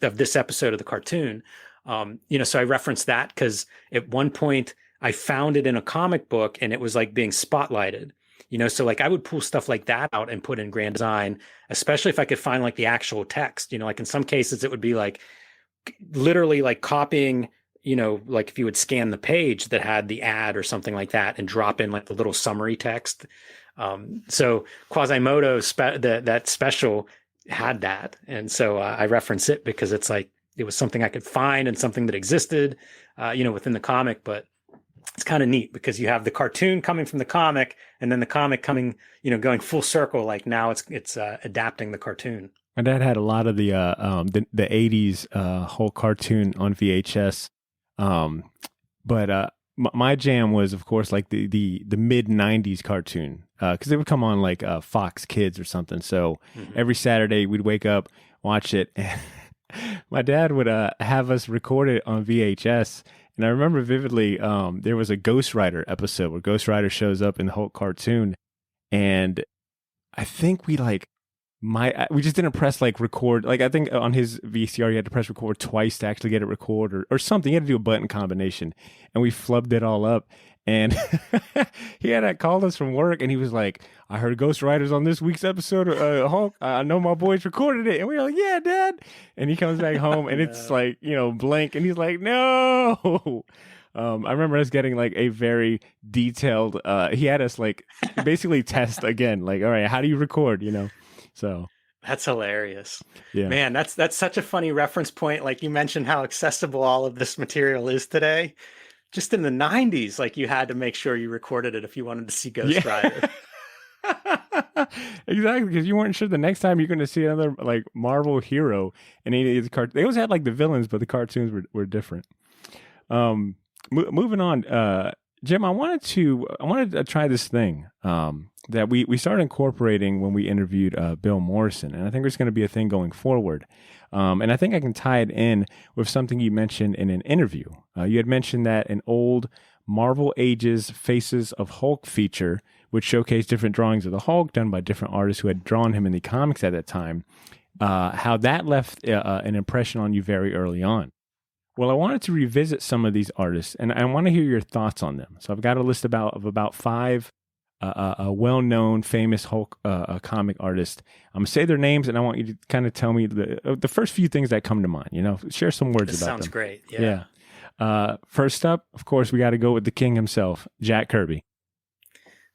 of this episode of the cartoon. So I referenced that because at one point I found it in a comic book and it was like being spotlighted. So like I would pull stuff like that out and put in Grand Design, especially if I could find like the actual text. Like in some cases it would be like literally like copying like if you would scan the page that had the ad or something like that and drop in like the little summary text. So Quasimodo, that special had that. And so I reference it because it's like, it was something I could find and something that existed, within the comic, but it's kind of neat because you have the cartoon coming from the comic and then the comic coming, going full circle. Like now it's adapting the cartoon. My dad had a lot of the 80s whole cartoon on VHS. But my jam was, of course, like the mid 90s cartoon, because they would come on like Fox Kids or something. So every Saturday we'd wake up, watch it. And my dad would have us record it on VHS. And I remember vividly, there was a Ghost Rider episode where Ghost Rider shows up in the whole cartoon. And I think we just didn't press like record. Like I think on his VCR, you had to press record twice to actually get it record or something. You had to do a button combination, and we flubbed it all up. And he had called us from work, and he was like, "I heard Ghost Rider's on this week's episode of Hulk. I know my boys recorded it." And we were like, "Yeah, Dad." And he comes back home, and it's like blank, and he's like, "No." I remember us getting like a very detailed. He had us like basically test again, like, all right, how do you record? So that's hilarious. Yeah, man, that's such a funny reference point. Like you mentioned how accessible all of this material is today. Just in the 90s, like you had to make sure you recorded it if you wanted to see Ghost Rider. Exactly, because you weren't sure the next time you're going to see another like Marvel hero in any of the cartoons. They always had like the villains, but the cartoons were different. Moving on, Jim, I wanted to try this thing that we started incorporating when we interviewed Bill Morrison, and I think it's going to be a thing going forward. And I think I can tie it in with something you mentioned in an interview. You had mentioned that an old Marvel Ages Faces of Hulk feature would showcase different drawings of the Hulk done by different artists who had drawn him in the comics at that time, how that left an impression on you very early on. Well, I wanted to revisit some of these artists, and I want to hear your thoughts on them. So I've got a list of about 5 well-known, famous Hulk comic artists. I'm going to say their names, and I want you to kind of tell me the first few things that come to mind. Share some words about them. Sounds great. Yeah. First up, of course, we got to go with the king himself, Jack Kirby.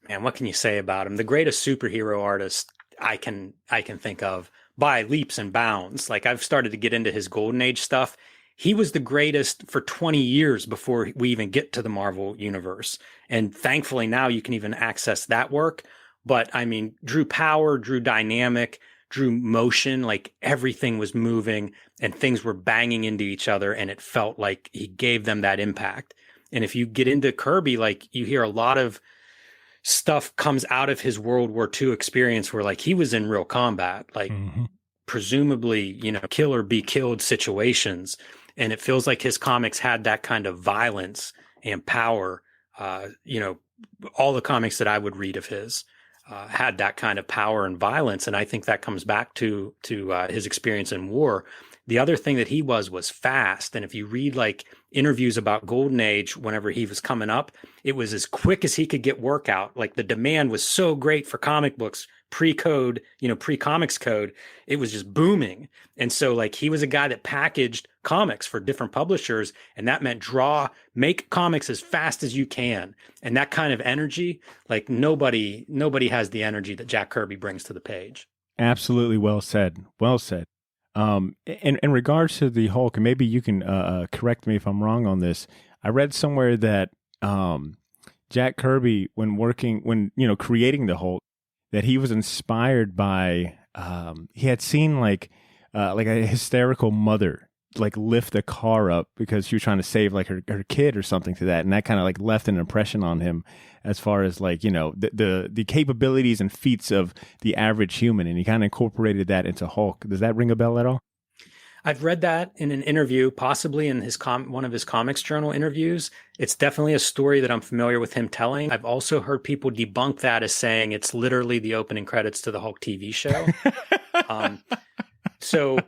Man, what can you say about him? The greatest superhero artist I can think of by leaps and bounds. Like I've started to get into his Golden Age stuff. He was the greatest for 20 years before we even get to the Marvel universe. And thankfully now you can even access that work. But I mean, drew power, drew dynamic, drew motion, like everything was moving and things were banging into each other. And it felt like he gave them that impact. And if you get into Kirby, like you hear a lot of stuff comes out of his World War II experience where like he was in real combat, like presumably, kill or be killed situations. And it feels like his comics had that kind of violence and power. All the comics that I would read of his had that kind of power and violence. And I think that comes back to his experience in war. The other thing that he was fast. And if you read like interviews about Golden Age, whenever he was coming up, it was as quick as he could get work out. Like the demand was so great for comic books, pre-code, pre-comics code. It was just booming. And so like he was a guy that packaged comics for different publishers. And that meant make comics as fast as you can. And that kind of energy, like nobody has the energy that Jack Kirby brings to the page. Absolutely. Well said. Well said. In regards to the Hulk, and maybe you can correct me if I'm wrong on this. I read somewhere that Jack Kirby, when creating the Hulk, that he was inspired by he had seen like a hysterical mother like lift a car up because she was trying to save like her kid or something to that, and that kind of like left an impression on him as far as like the capabilities and feats of the average human, and he kind of incorporated that into Hulk. Does that ring a bell at all? I've read that in an interview, possibly in his one of his Comics Journal interviews. It's definitely a story that I'm familiar with him telling. I've also heard people debunk that as saying it's literally the opening credits to the Hulk TV show. So,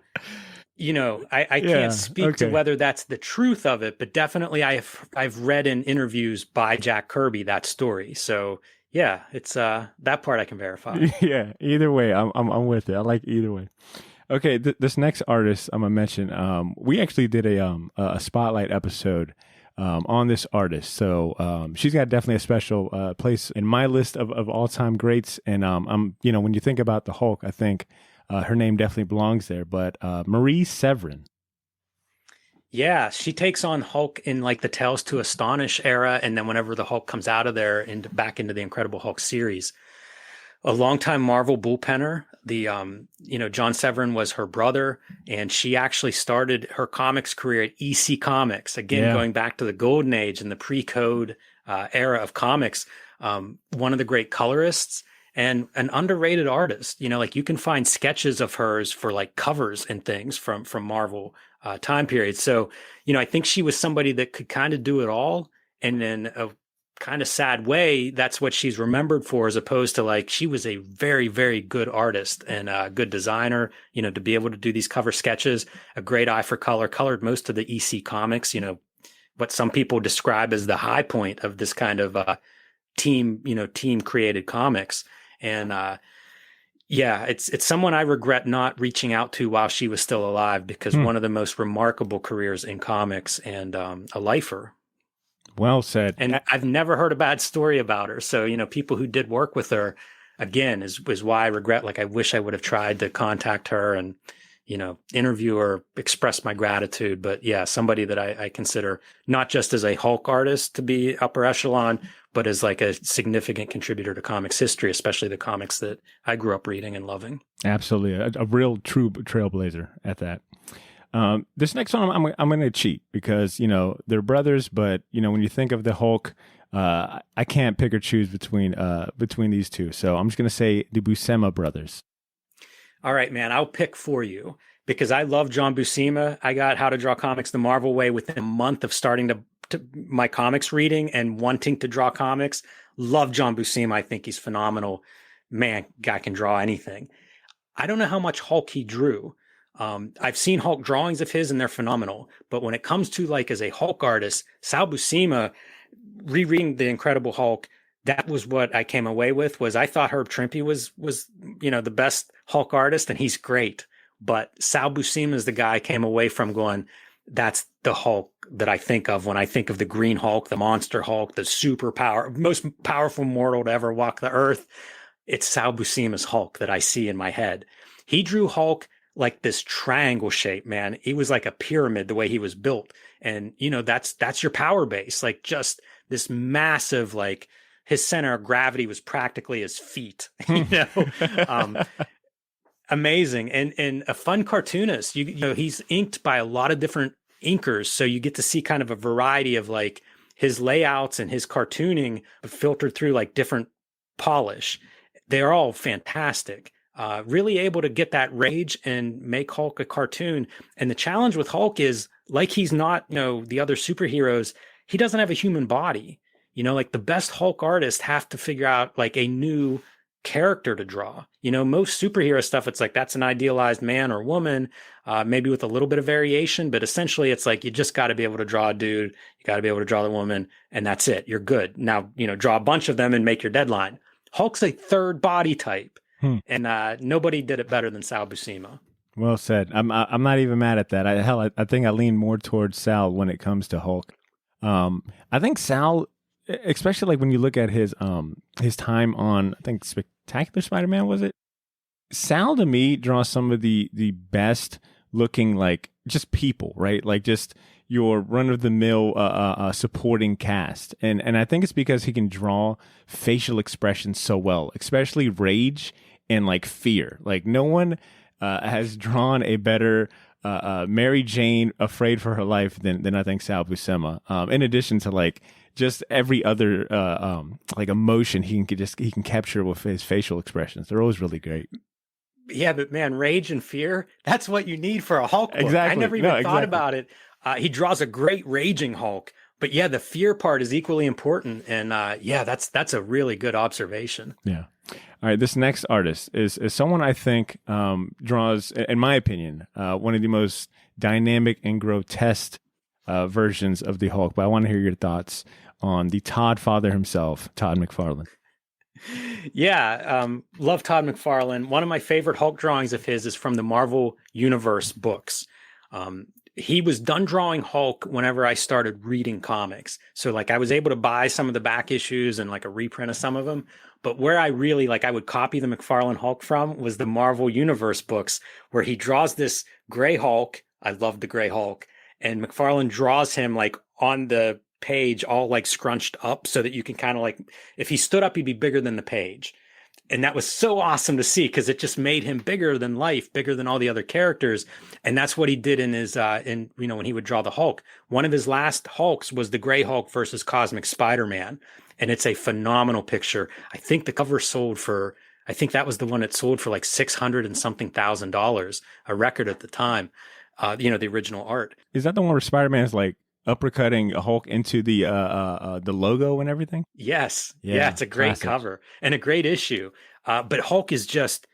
I can't speak to whether that's the truth of it, but definitely I've read in interviews by Jack Kirby that story. So yeah, it's that part I can verify. Yeah, either way, I'm with it. I like either way. Okay, this next artist I'm gonna mention. We actually did a spotlight episode on this artist, so she's got definitely a special place in my list of all time greats. And I'm when you think about the Hulk, I think her name definitely belongs there. But Marie Severin. Yeah, she takes on Hulk in like the Tales to Astonish era, and then whenever the Hulk comes out of there and back into the Incredible Hulk series. A longtime Marvel bullpenner. John Severin was her brother, and she actually started her comics career at EC Comics. Again, going back to the golden age and the pre-code era of comics. One of the great colorists and an underrated artist. Like you can find sketches of hers for like covers and things from Marvel time periods. So, I think she was somebody that could kind of do it all, and then kind of sad way, that's what she's remembered for, as opposed to like she was a very, very good artist and a good designer, to be able to do these cover sketches, a great eye for color, colored most of the EC comics, what some people describe as the high point of this kind of team created comics. And it's someone I regret not reaching out to while she was still alive, because one of the most remarkable careers in comics and a lifer. Well said. And I've never heard a bad story about her. So, people who did work with her, again, is why I regret, like, I wish I would have tried to contact her and, interview her, express my gratitude. But yeah, somebody that I consider not just as a Hulk artist to be upper echelon, but as like a significant contributor to comics history, especially the comics that I grew up reading and loving. Absolutely. A real true trailblazer at that. This next one, I'm going to cheat because, they're brothers, but, when you think of the Hulk, I can't pick or choose between these two. So I'm just going to say the Buscema brothers. All right, man, I'll pick for you because I love John Buscema. I got How to Draw Comics the Marvel Way within a month of starting to my comics reading and wanting to draw comics. Love John Buscema. I think he's phenomenal. Man, guy can draw anything. I don't know how much Hulk he drew. I've seen Hulk drawings of his and they're phenomenal. But when it comes to like as a Hulk artist, Sal Buscema, rereading The Incredible Hulk, that was what I came away with. Was I thought Herb Trimpe was the best Hulk artist, and he's great. But Sal Buscema is the guy I came away from going, that's the Hulk that I think of when I think of the Green Hulk, the Monster Hulk, the most powerful mortal to ever walk the earth. It's Sal Buscema's Hulk that I see in my head. He drew Hulk like this triangle shape, man. He was like a pyramid the way he was built. And, that's your power base. Like just this massive, like his center of gravity was practically his feet, amazing. And a fun cartoonist, he's inked by a lot of different inkers. So you get to see kind of a variety of like his layouts and his cartooning filtered through like different polish. They're all fantastic. Really able to get that rage and make Hulk a cartoon. And the challenge with Hulk is, like he's not, the other superheroes, he doesn't have a human body. Like the best Hulk artists have to figure out like a new character to draw. Most superhero stuff, it's like that's an idealized man or woman, maybe with a little bit of variation, but essentially it's like you just got to be able to draw a dude, you got to be able to draw the woman, and that's it. You're good. Now, draw a bunch of them and make your deadline. Hulk's a third body type. And nobody did it better than Sal Buscema. Well said. I'm not even mad at that. I think I lean more towards Sal when it comes to Hulk. I think Sal, especially like when you look at his time on, I think Spectacular Spider-Man, was it? Sal to me draws some of the best looking like just people, right? Like just your run-of-the-mill supporting cast. And I think it's because he can draw facial expressions so well, especially rage and like fear. Like no one has drawn a better Mary Jane afraid for her life than I think Sal Buscema. In addition to like just every other like emotion he can capture with his facial expressions. They're always really great. Yeah, but man, rage and fear, that's what you need for a Hulk book. Exactly. I never even thought about it. He draws a great raging Hulk, but yeah, the fear part is equally important. And that's a really good observation. Yeah. All right. This next artist is someone I think draws, in my opinion, one of the most dynamic and grotesque versions of the Hulk. But I want to hear your thoughts on the Todd father himself, Todd McFarlane. Yeah, love Todd McFarlane. One of my favorite Hulk drawings of his is from the Marvel Universe books. He was done drawing Hulk whenever I started reading comics. So like I was able to buy some of the back issues and like a reprint of some of them. But where I really like I would copy the McFarlane Hulk from was the Marvel Universe books where he draws this gray Hulk. I love the gray Hulk. And McFarlane draws him like on the page all like scrunched up so that you can kind of like if he stood up he'd be bigger than the page. And that was so awesome to see because it just made him bigger than life, bigger than all the other characters. And that's what he did in his when he would draw the Hulk. One of his last Hulks was the Gray Hulk versus Cosmic Spider-Man, and it's a phenomenal picture. I think the cover sold for I think that was the one that sold for like $600 and something thousand, a record at the time. The original art. Is that the one where Spider-Man's like uppercutting a Hulk into the logo and everything? Yes. Yeah, it's a great classic cover and a great issue. But Hulk is just,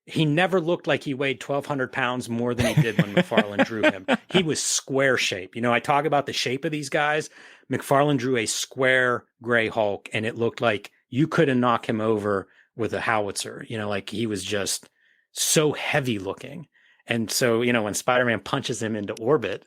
he never looked like he weighed 1,200 pounds more than he did when McFarlane drew him. He was square shape. I talk about the shape of these guys. McFarlane drew a square gray Hulk and it looked like you couldn't knock him over with a howitzer. Like he was just so heavy looking. And so, when Spider-Man punches him into orbit,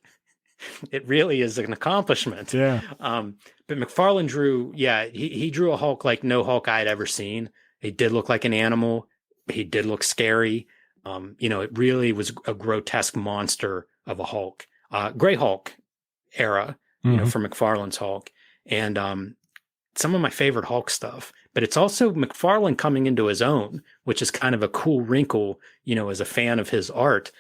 it really is an accomplishment. Yeah. But McFarlane drew, he drew a Hulk like no Hulk I had ever seen. He did look like an animal. He did look scary. It really was a grotesque monster of a Hulk. Gray Hulk era, for McFarlane's Hulk. And some of my favorite Hulk stuff. But it's also McFarlane coming into his own, which is kind of a cool wrinkle, as a fan of his art.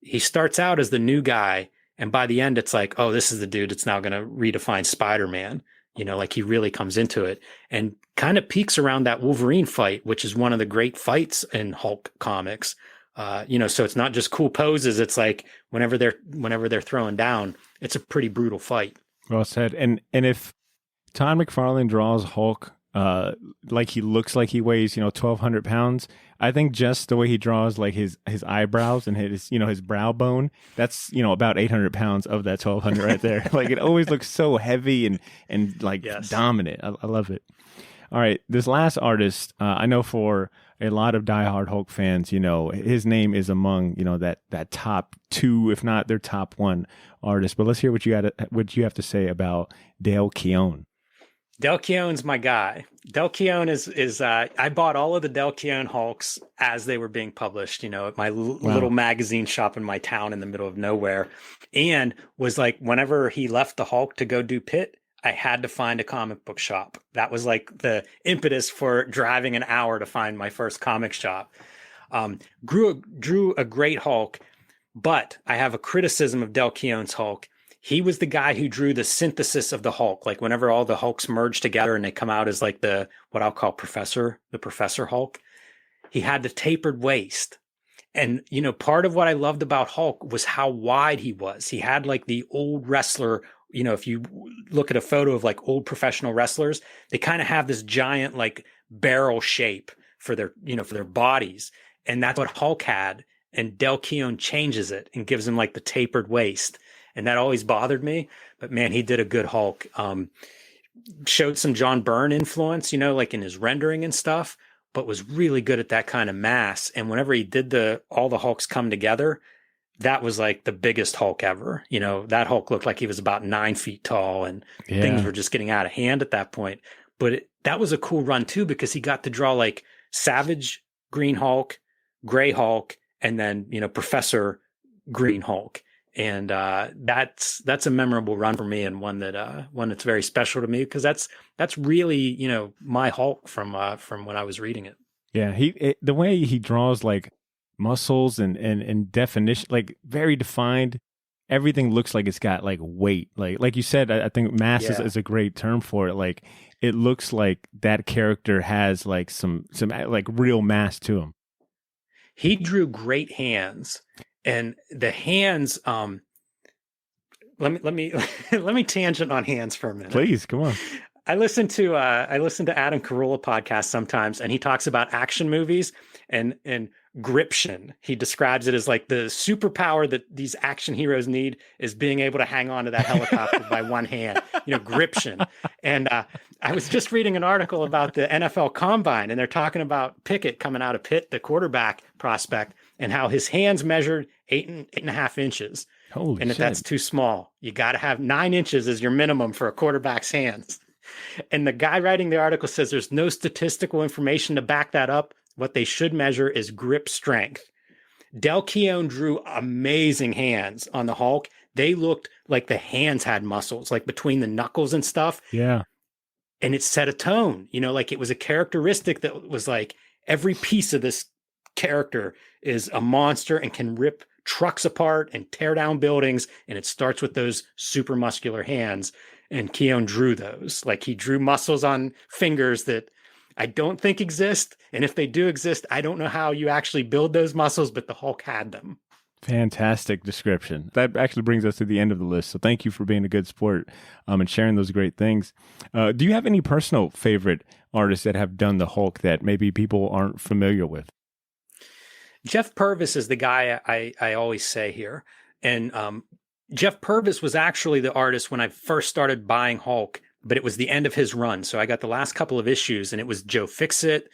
He starts out as the new guy, and by the end, it's like, oh, this is the dude that's now going to redefine Spider-Man. Like he really comes into it and kind of peaks around that Wolverine fight, which is one of the great fights in Hulk comics. So it's not just cool poses. It's like whenever they're throwing down, it's a pretty brutal fight. Well said. And if Todd McFarlane draws Hulk like he looks like he weighs 1,200 pounds, I think just the way he draws like his eyebrows and his brow bone, that's about 800 pounds of that 1,200 right there. Like it always looks so heavy and like dominant. I love it. All right, this last artist, I know for a lot of diehard Hulk fans, his name is among that top two, if not their top one artist. But let's hear what you have to say about Dale Keown. Del Keown's my guy. Del Keown is I bought all of the Del Keown Hulks as they were being published, at my little magazine shop in my town in the middle of nowhere. And was like, whenever he left the Hulk to go do Pitt, I had to find a comic book shop. That was like the impetus for driving an hour to find my first comic shop. Drew a great Hulk, but I have a criticism of Del Keown's Hulk. He was the guy who drew the synthesis of the Hulk. Like whenever all the Hulks merge together and they come out as like what I'll call the Professor Hulk, he had the tapered waist. And, part of what I loved about Hulk was how wide he was. He had like the old wrestler, if you look at a photo of like old professional wrestlers, they kind of have this giant like barrel shape for their bodies. And that's what Hulk had. And Del Keown changes it and gives him like the tapered waist. And that always bothered me, but man, he did a good Hulk. Showed some John Byrne influence, like in his rendering and stuff, but was really good at that kind of mass. And whenever he did all the Hulks come together, that was like the biggest Hulk ever. That Hulk looked like he was about 9 feet tall and things were just getting out of hand at that point. But that was a cool run too, because he got to draw like Savage Green Hulk, Gray Hulk, and then, Professor Green Hulk. And that's a memorable run for me, and one that's very special to me, because that's really my Hulk from when I was reading it. Yeah, the way he draws like muscles and definition, like very defined. Everything looks like it's got like weight. Like you said, I think mass is a great term for it. Like it looks like that character has like some like real mass to him. He drew great hands. And the hands, let me let me tangent on hands for a minute. Please, come on. I listen to Adam Carolla podcast sometimes, and he talks about action movies, and gription. He describes it as like the superpower that these action heroes need is being able to hang on to that helicopter by one hand, gription. And I was just reading an article about the NFL Combine, and they're talking about Pickett coming out of Pitt, the quarterback prospect, and how his hands measured 8.5 inches. Holy and if shit. that's too small, you got to have 9 inches as your minimum for a quarterback's hands. And the guy writing the article says there's no statistical information to back that up. What they should measure is grip strength. Del Keown drew amazing hands on the Hulk. They looked like the hands had muscles, like between the knuckles and stuff. Yeah. And it set a tone, like it was a characteristic that was like every piece of this character is a monster and can rip trucks apart and tear down buildings. And it starts with those super muscular hands. And Keown drew those. Like he drew muscles on fingers that I don't think exist. And if they do exist, I don't know how you actually build those muscles, but the Hulk had them. Fantastic description. That actually brings us to the end of the list. So thank you for being a good sport and sharing those great things. Do you have any personal favorite artists that have done the Hulk that maybe people aren't familiar with? Jeff Purvis is the guy I always say here. And Jeff Purvis was actually the artist when I first started buying Hulk, but it was the end of his run. So I got the last couple of issues and it was Joe Fixit.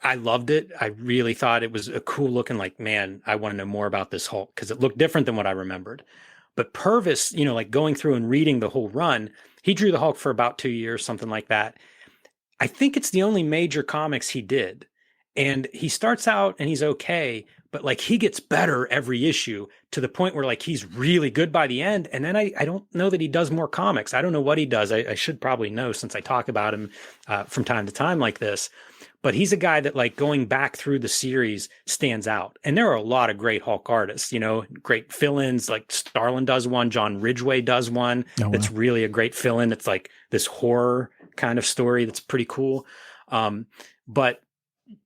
I loved it. I really thought it was a cool looking, like, man, I want to know more about this Hulk because it looked different than what I remembered. But Purvis, like going through and reading the whole run, he drew the Hulk for about 2 years, something like that. I think it's the only major comics he did. And he starts out and he's okay, but like he gets better every issue to the point where like he's really good by the end. And then I don't know that he does more comics. I don't know what he does. I should probably know since I talk about him from time to time like this. But he's a guy that like going back through the series stands out. And there are a lot of great Hulk artists, great fill-ins, like Starlin does one, John Ridgway does one. Oh, wow. That's really a great fill-in. It's like this horror kind of story that's pretty cool. But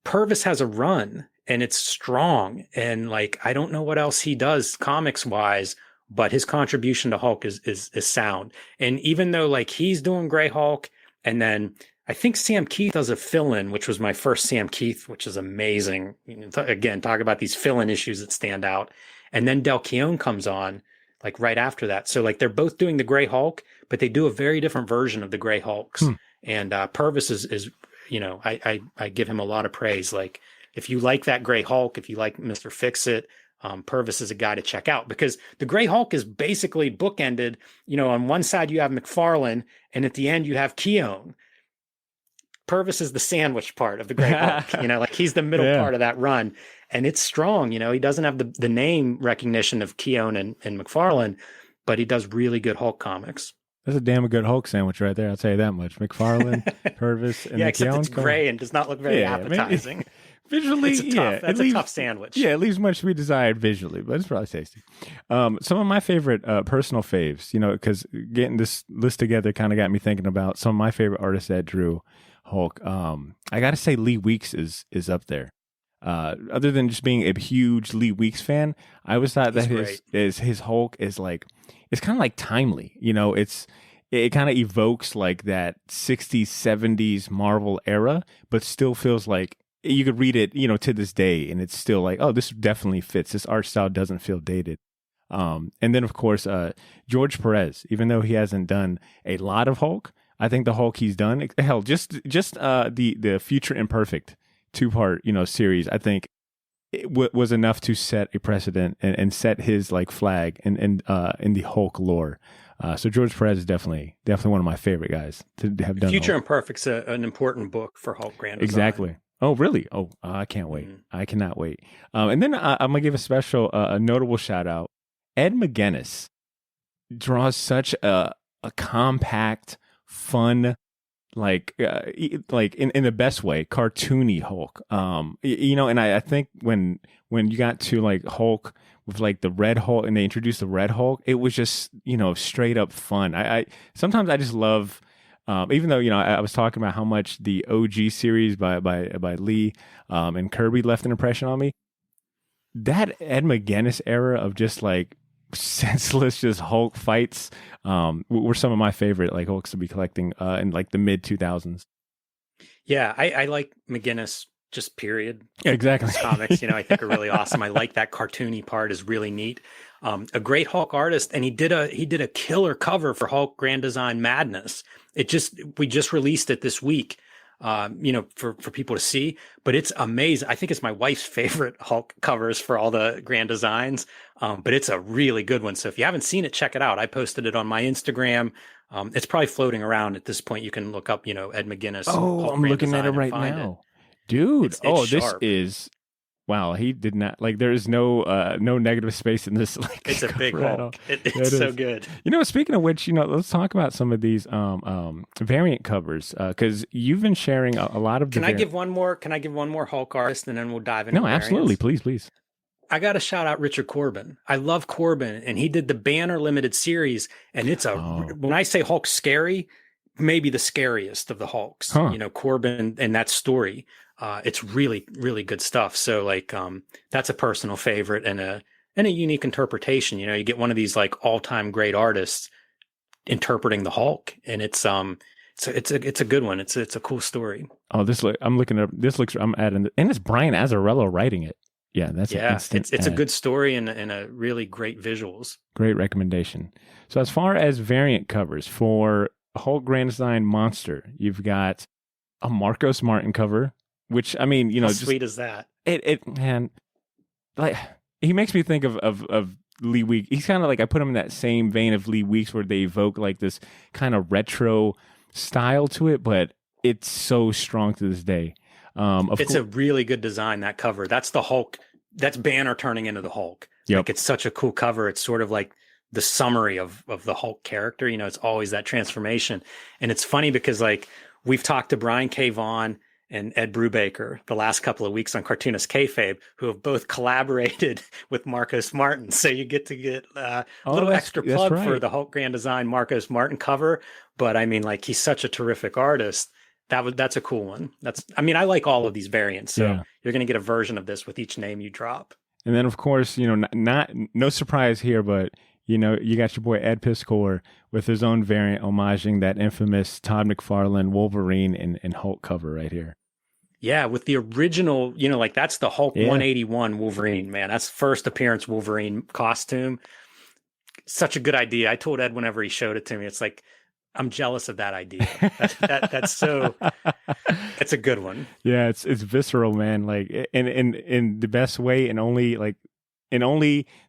Purvis has a run and it's strong. And like, I don't know what else he does comics wise, but his contribution to Hulk is sound. And even though like he's doing Gray Hulk, and then I think Sam Keith does a fill-in, which was my first Sam Keith, which is amazing. Again, talk about these fill-in issues that stand out. And then Del Keown comes on like right after that. So like they're both doing the Gray Hulk, but they do a very different version of the Gray Hulks. And Purvis is I give him a lot of praise. Like if you like that Gray Hulk, if you like Mr. Fix-It, Purvis is a guy to check out because the Gray Hulk is basically bookended. On one side you have McFarlane and at the end you have Keown. Purvis is the sandwich part of the Gray Hulk, like he's the middle part of that run and it's strong. He doesn't have the name recognition of Keown and McFarlane, but he does really good Hulk comics. That's a damn good Hulk sandwich right there. I'll tell you that much. McFarlane, Purvis, and except it's gray and does not look very appetizing. Visually, it's a tough sandwich. Yeah, it leaves much to be desired visually, but it's probably tasty. Some of my favorite personal faves, because getting this list together kind of got me thinking about some of my favorite artists that drew Hulk. I got to say Lee Weeks is up there. Other than just being a huge Lee Weeks fan, I always thought that his Hulk is like, it's kind of like timely, it kind of evokes like that 60s, 70s Marvel era, but still feels like you could read it, to this day. And it's still like, oh, this definitely fits. This art style doesn't feel dated. And then of course, George Perez, even though he hasn't done a lot of Hulk, I think the Hulk he's done, hell, just the Future Imperfect 2-part, series, I think it was enough to set a precedent and set his like flag in the Hulk lore. So George Perez is definitely one of my favorite guys to have done. Future Imperfect's an important book for Hulk Grand Design. Exactly. Oh, really? Oh, I can't wait. I cannot wait. And then I'm gonna give a special, a notable shout out. Ed McGuinness draws such a compact, fun, like in the best way, cartoony Hulk. And I think when you got to like Hulk with like the Red Hulk and they introduced the Red Hulk, it was just, straight up fun. I sometimes I just love, even though, I was talking about how much the OG series by Lee and Kirby left an impression on me. That Ed McGuinness era of just like senseless just Hulk fights were some of my favorite like Hulks to be collecting in like the mid 2000s. Yeah, I like McGuinness just period. Exactly. His comics, I think are really awesome. I like that cartoony part is really neat. A great Hulk artist, and he did a killer cover for Hulk Grand Design Madness. We just released it this week, for people to see, but it's amazing. I think it's my wife's favorite Hulk covers for all the Grand Designs, but it's a really good one. So if you haven't seen it, check it out. I posted it on my Instagram. It's probably floating around at this point. You can look up, Ed McGuinness. Oh, Hulk I'm Grand looking at it Design right and find now. it. Dude. It's this sharp. is, wow. He did not, like, there is no negative space in this. Like, It's a big cover at all. Hulk. It's so good. Speaking of which, let's talk about some of these variant covers, because you've been sharing a lot of. Can I give one more Hulk artist, and then we'll dive into. No, absolutely, please. I got to shout out Richard Corbin. I love Corbin, and he did the Banner limited series, and it's when I say Hulk scary, maybe the scariest of the Hulks. Corbin and that story. It's really, really good stuff. So like, that's a personal favorite and a unique interpretation. You get one of these like all-time great artists interpreting the Hulk, and it's a good one. It's a cool story. Oh, I'm adding, and it's Brian Azzarello writing it. Yeah, it's a good story and a really great visuals. Great recommendation. So as far as variant covers for Hulk Grand Design Monster, you've got a Marcos Martin cover, which, I mean, how sweet is that? Man, like, he makes me think of Lee Weeks. He's kind of like, I put him in that same vein of Lee Weeks, where they evoke like this kind of retro style to it, but it's so strong to this day. It's a really good design, that cover. That's the Hulk. That's Banner turning into the Hulk. Yep. Like, it's such a cool cover. It's sort of like the summary of the Hulk character. It's always that transformation. And it's funny because, like, we've talked to Brian K. Vaughan and Ed Brubaker the last couple of weeks on Cartoonist Kayfabe, who have both collaborated with Marcos Martin. So you get a little extra plug for the Hulk Grand Design Marcos Martin cover. But I mean, like, he's such a terrific artist. That's a cool one. I like all of these variants. So you're going to get a version of this with each name you drop. And then, of course, no surprise here, but you got your boy Ed Piskor with his own variant homaging that infamous Todd McFarlane Wolverine and Hulk cover right here. Yeah, with the original, like, that's the Hulk 181 Wolverine, man. That's first appearance Wolverine costume. Such a good idea. I told Ed whenever he showed it to me, it's like, I'm jealous of that idea. That's so. It's a good one. Yeah, it's visceral, man. Like, in the best way, and only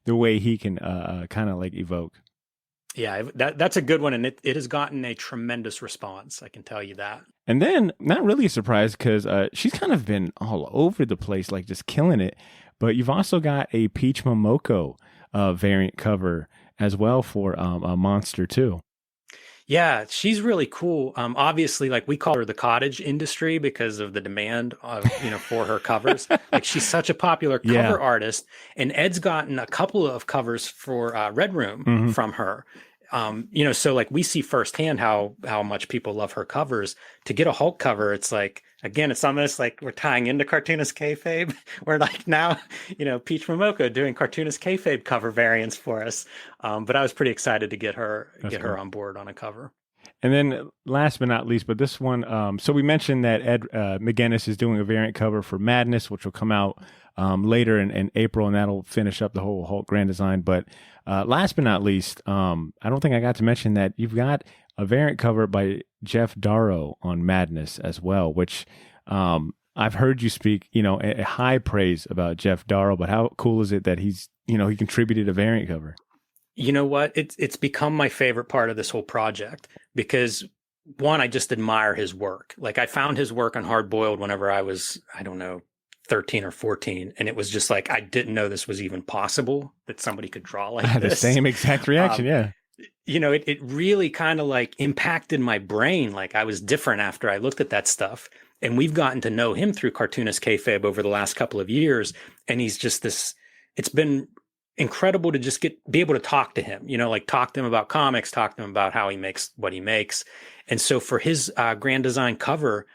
the way he can kind of like evoke. Yeah, that's a good one, and it has gotten a tremendous response. I can tell you that. And then, not really a surprise, because she's kind of been all over the place, like just killing it. But you've also got a Peach Momoko variant cover as well for a Monster too. Yeah, she's really cool. Obviously, like, we call her the cottage industry because of the demand for her covers. Like, she's such a popular cover artist, and Ed's gotten a couple of covers for Red Room from her. So like, we see firsthand how much people love her covers. To get a Hulk cover, it's like, again, it's almost like we're tying into Cartoonist Kayfabe. We're like, now, Peach Momoko doing Cartoonist Kayfabe cover variants for us. But I was pretty excited to get her her on board on a cover. And then last but not least, but this one, so we mentioned that Ed McGuinness is doing a variant cover for Madness, which will come out later in April, and that'll finish up the whole Hulk Grand Design. But last but not least, I don't think I got to mention that you've got a variant cover by Jeff Darrow on Madness as well, which I've heard you speak, a high praise about Jeff Darrow. But how cool is it that he's, he contributed a variant cover? You know what? It's become my favorite part of this whole project because, one, I just admire his work. Like, I found his work on Hard Boiled whenever I was, 13 or 14. And it was just like, I didn't know this was even possible, that somebody could draw like this. The same exact reaction. Yeah. It really kind of like impacted my brain. Like, I was different after I looked at that stuff. And we've gotten to know him through Cartoonist Kayfabe over the last couple of years. And he's just it's been incredible to just be able to talk to him, talk to him about comics, talk to him about how he makes what he makes. And so for his Grand Design cover,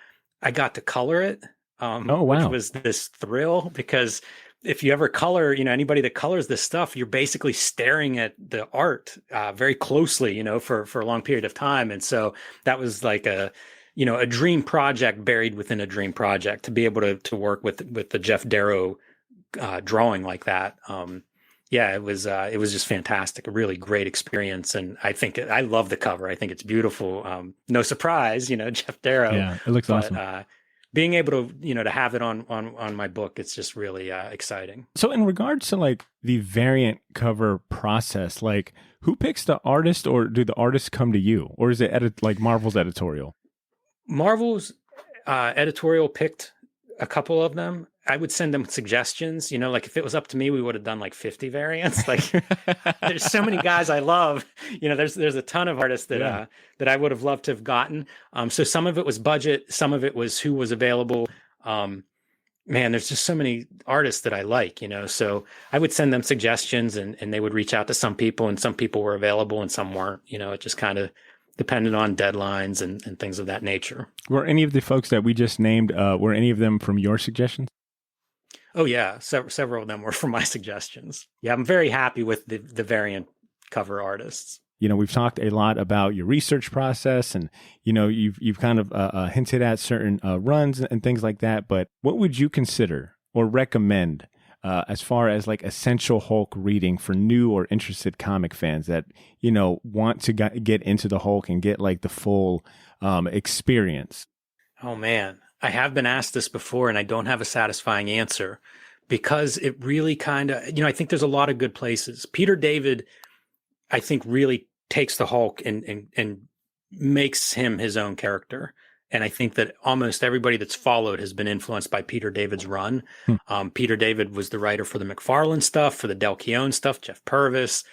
I got to color it. Which was this thrill, because if you ever color, anybody that colors this stuff, you're basically staring at the art very closely, for a long period of time. And so that was like a dream project buried within a dream project to be able to work with the Jeff Darrow drawing like that. Yeah, it was just fantastic. A really great experience. And I love the cover. I think it's beautiful. No surprise, Jeff Darrow. Yeah, it looks awesome. Being able to, to have it on my book, it's just really exciting. So in regards to like the variant cover process, like who picks the artist, or do the artists come to you, or is it like Marvel's editorial? Marvel's editorial picked a couple of them. I would send them suggestions, like if it was up to me, we would have done like 50 variants. Like there's so many guys I love, there's a ton of artists that I would have loved to have gotten. So some of it was budget. Some of it was who was available. Man, there's just so many artists that I like, so I would send them suggestions and they would reach out to some people, and some people were available and some weren't, it just kind of depended on deadlines and things of that nature. Were any of the folks that we just named, were any of them from your suggestions? Oh, yeah. Several of them were from my suggestions. Yeah, I'm very happy with the variant cover artists. We've talked a lot about your research process, and, you've kind of hinted at certain runs and things like that. But what would you consider or recommend as far as like essential Hulk reading for new or interested comic fans that, want to get into the Hulk and get like the full experience? Oh, man. I have been asked this before, and I don't have a satisfying answer, because it really kind of, I think there's a lot of good places. Peter David, I think, really takes the Hulk and makes him his own character. And I think that almost everybody that's followed has been influenced by Peter David's run. Peter David was the writer for the McFarlane stuff, for the Del Keown stuff, Jeff Purvis,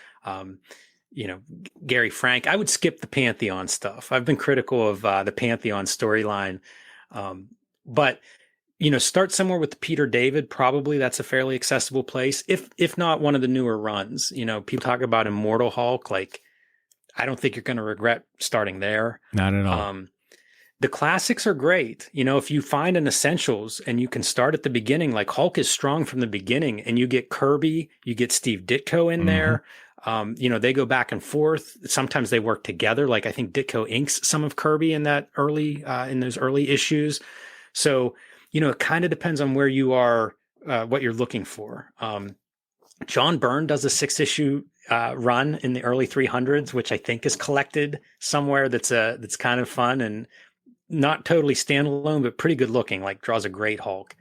Gary Frank. I would skip the Pantheon stuff. I've been critical of the Pantheon storyline. But, start somewhere with Peter David. Probably that's a fairly accessible place. If not one of the newer runs, people talk about Immortal Hulk. Like, I don't think you're going to regret starting there. Not at all. The classics are great. If you find an essentials and you can start at the beginning, like Hulk is strong from the beginning, and you get Kirby, you get Steve Ditko in there. They go back and forth. Sometimes they work together. Like I think Ditko inks some of Kirby in that in those early issues. So, it kind of depends on where you are, what you're looking for. John Byrne does a 6-issue run in the early 300s, which I think is collected somewhere. That's kind of fun and not totally standalone, but pretty good looking. Like draws a great Hulk.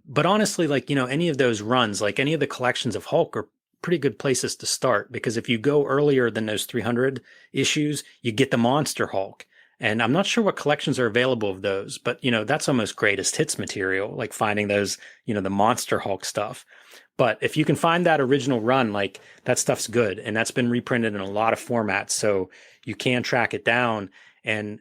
But honestly, like any of those runs, like any of the collections of Hulk, are pretty good places to start, because if you go earlier than those 300 issues, you get the Monster Hulk. And I'm not sure what collections are available of those, but that's almost greatest hits material, like finding those, the Monster Hulk stuff. But if you can find that original run, like that stuff's good, and that's been reprinted in a lot of formats, so you can track it down. And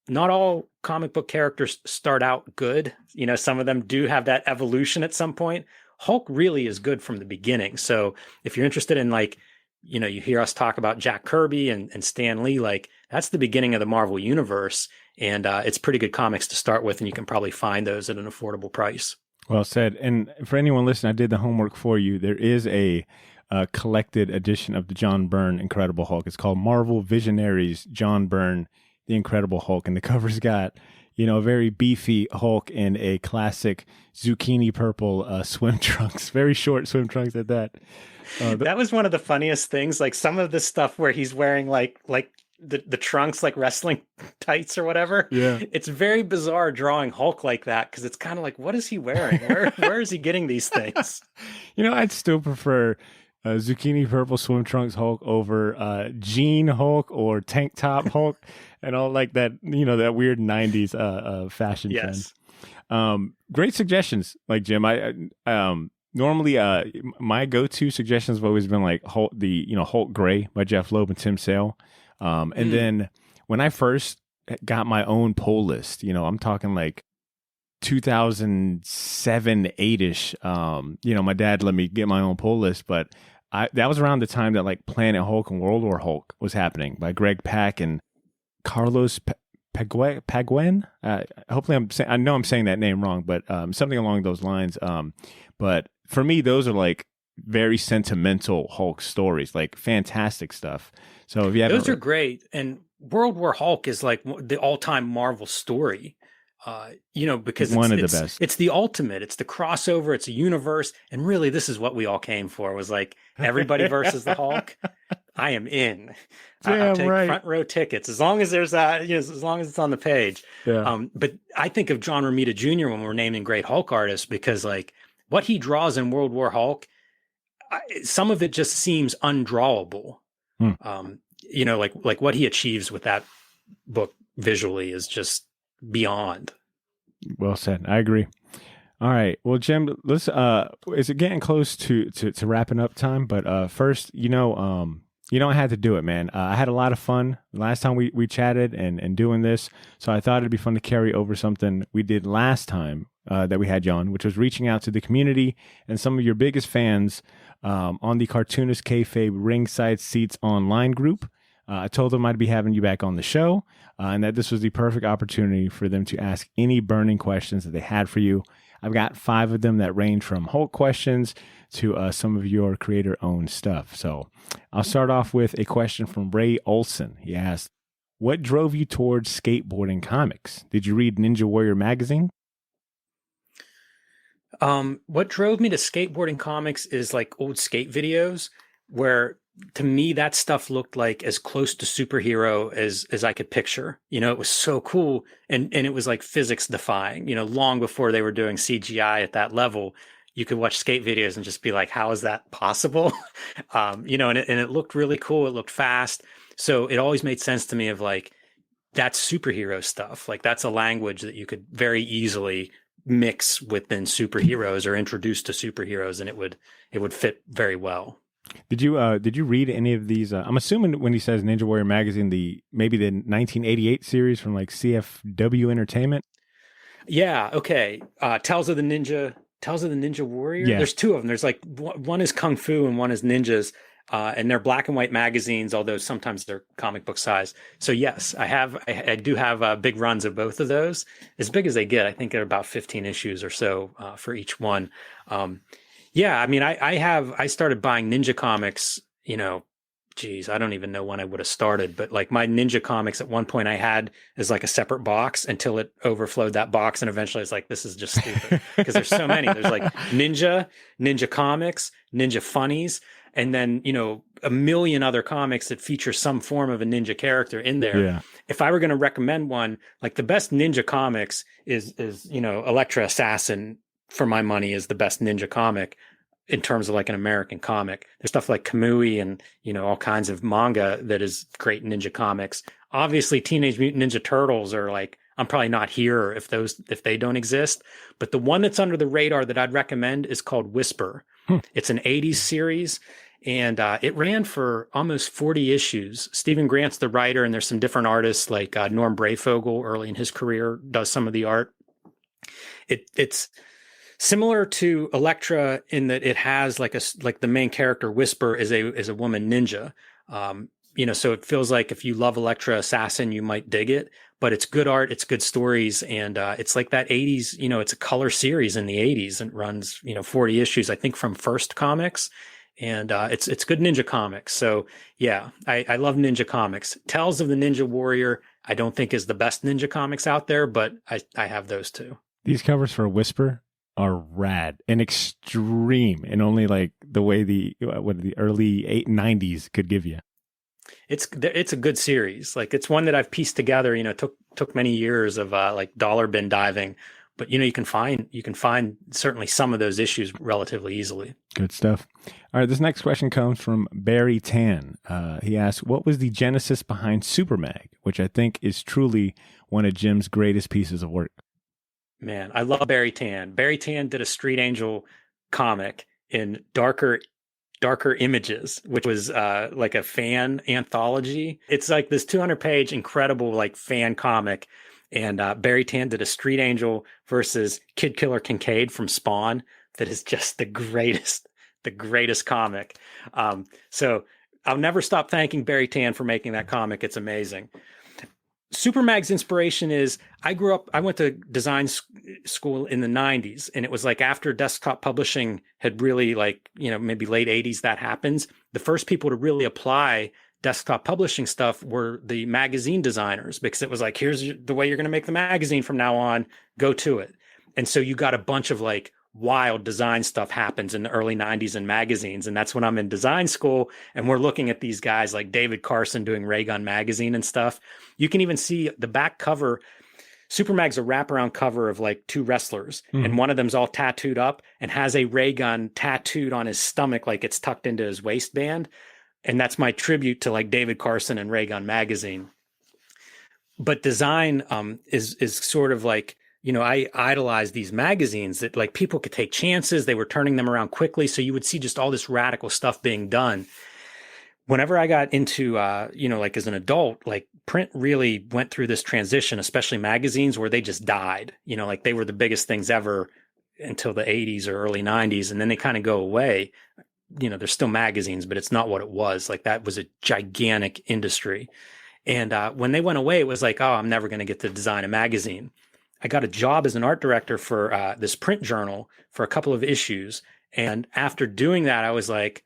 not all comic book characters start out good. Some of them do have that evolution at some point. Hulk really is good from the beginning. So if you're interested in like, you hear us talk about Jack Kirby and Stan Lee, like that's the beginning of the Marvel Universe. And it's pretty good comics to start with, and you can probably find those at an affordable price. Well said. And for anyone listening, I did the homework for you. There is a collected edition of the John Byrne Incredible Hulk. It's called Marvel Visionaries John Byrne, The Incredible Hulk. And the cover's got, a very beefy Hulk in a classic zucchini purple swim trunks, very short swim trunks at that. That was one of the funniest things. Like some of the stuff where he's wearing like the trunks, like wrestling tights or whatever. Yeah. It's very bizarre drawing Hulk like that, because it's kind of like, what is he wearing? Where is he getting these things? I'd still prefer zucchini purple swim trunks Hulk over jean Hulk or tank top Hulk and all like that, that weird 90s fashion trend. Great suggestions, like Jim. I normally my go-to suggestions have always been like Hulk, Hulk Gray by Jeff Loeb and Tim Sale. And then when I first got my own pull list, I'm talking like 2007, 8-ish. My dad let me get my own pull list, but that was around the time that like Planet Hulk and World War Hulk was happening by Greg Pak and Carlos Paguen. Hopefully I know I'm saying that name wrong, but something along those lines. But for me, those are like very sentimental Hulk stories, like fantastic stuff. So if you haven't, those are great. And World War Hulk is like the all-time Marvel story. Because one of the best. It's the ultimate. It's the crossover. It's a universe, and really, this is what we all came for. Was like everybody versus the Hulk. I am in. I'll take front row tickets as long as there's as long as it's on the page. Yeah. But I think of John Romita Jr. when we're naming great Hulk artists because like what he draws in World War Hulk, some of it just seems undrawable. Like what he achieves with that book visually is just beyond. Well said. I agree. All right. Well, Jim, let's it's getting close to wrapping up time, but first, I had to do it, man. I had a lot of fun last time we chatted and doing this, so I thought it'd be fun to carry over something we did last time that we had you on, which was reaching out to the community and some of your biggest fans on the Cartoonist Kayfabe Ringside Seats online group. I told them I'd be having you back on the show and that this was the perfect opportunity for them to ask any burning questions that they had for you. I've got 5 of them that range from Hulk questions to some of your creator-owned stuff. So I'll start off with a question from Ray Olson. He asked, what drove you towards skateboarding comics? Did you read Ninja Warrior magazine? What drove me to skateboarding comics is like old skate videos where to me that stuff looked like as close to superhero as I could picture. It was so cool and it was like physics defying, long before they were doing CGI at that level. You could watch skate videos and just be like, how is that possible? And it looked really cool. It looked fast. So it always made sense to me of like, that's superhero stuff. Like that's a language that you could very easily mix within superheroes or introduce to superheroes, and it would fit very well. Did you read any of these? I'm assuming when he says Ninja Warrior magazine, maybe the 1988 series from like CFW Entertainment. Yeah. Okay. Tales of the Ninja Warrior. Yeah. There's 2 of them. There's like one is Kung Fu and one is ninjas. And they're black and white magazines, although sometimes they're comic book size. So yes, I do have big runs of both of those, as big as they get. I think they're about 15 issues or so for each one. I mean, I started buying Ninja comics, I don't even know when I would have started, but like my Ninja comics at one point I had as like a separate box until it overflowed that box. And eventually it's like, this is just stupid because there's so many. There's like Ninja comics, Ninja funnies, and then, a million other comics that feature some form of a ninja character in there. Yeah. If I were going to recommend one, like the best Ninja comics is Elektra Assassin, for my money, is the best Ninja comic in terms of like an American comic. There's stuff like Kamui and, all kinds of manga that is great Ninja comics. Obviously, Teenage Mutant Ninja Turtles are like, I'm probably not here if they don't exist. But the one that's under the radar that I'd recommend is called Wizɘrd. It's an 80s series, and it ran for almost 40 issues. Stephen Grant's the writer, and there's some different artists like Norm Brayfogle early in his career does some of the art. It's similar to Elektra in that it has like the main character Wizɘrd is a woman ninja. So it feels like if you love Elektra Assassin, you might dig it, but it's good art, it's good stories. And, it's like that 80s, it's a color series in the 80s and runs, 40 issues, I think, from First Comics. And, it's good Ninja comics. So yeah, I love Ninja comics. Tales of the Ninja Warrior, I don't think is the best Ninja comics out there, but I have those too. These covers for Wizɘrd are rad and extreme, and only like the way the early 90s could give you. It's a good series. Like it's one that I've pieced together. Took many years of like dollar bin diving, but you can find certainly some of those issues relatively easily. Good stuff. All right, this next question comes from Barry Tan. He asks, "What was the genesis behind Super Mag, which I think is truly one of Jim's greatest pieces of work?" Man, I love Barry Tan. Barry Tan did a Street Angel comic in darker images, which was like a fan anthology. It's like this 200-page incredible like fan comic. And Barry Tan did a Street Angel versus Kid Killer Kincaid from Spawn that is just the greatest comic. So I'll never stop thanking Barry Tan for making that comic. It's amazing. Super Mag's inspiration is I went to design school in the 90s, and it was like after desktop publishing had really like, maybe late 80s that happens. The first people to really apply desktop publishing stuff were the magazine designers, because it was like, here's the way you're going to make the magazine from now on, go to it. And so you got a bunch of like wild design stuff happens in the early 90s in magazines. And that's when I'm in design school and we're looking at these guys like David Carson doing Ray Gun magazine and stuff. You can even see the back cover. Super Mag's a wraparound cover of like two wrestlers, and one of them's all tattooed up and has a ray gun tattooed on his stomach like it's tucked into his waistband. And that's my tribute to like David Carson and Ray Gun magazine. But design is sort of like, I idolized these magazines that like people could take chances. They were turning them around quickly. So you would see just all this radical stuff being done. Whenever I got into, like as an adult, like print really went through this transition, especially magazines where they just died, like they were the biggest things ever until the 80s or early 90s. And then they kind of go away. There's still magazines, but it's not what it was. Like that was a gigantic industry. And when they went away, it was like, oh, I'm never going to get to design a magazine. I got a job as an art director for this print journal for a couple of issues. And after doing that, I was like,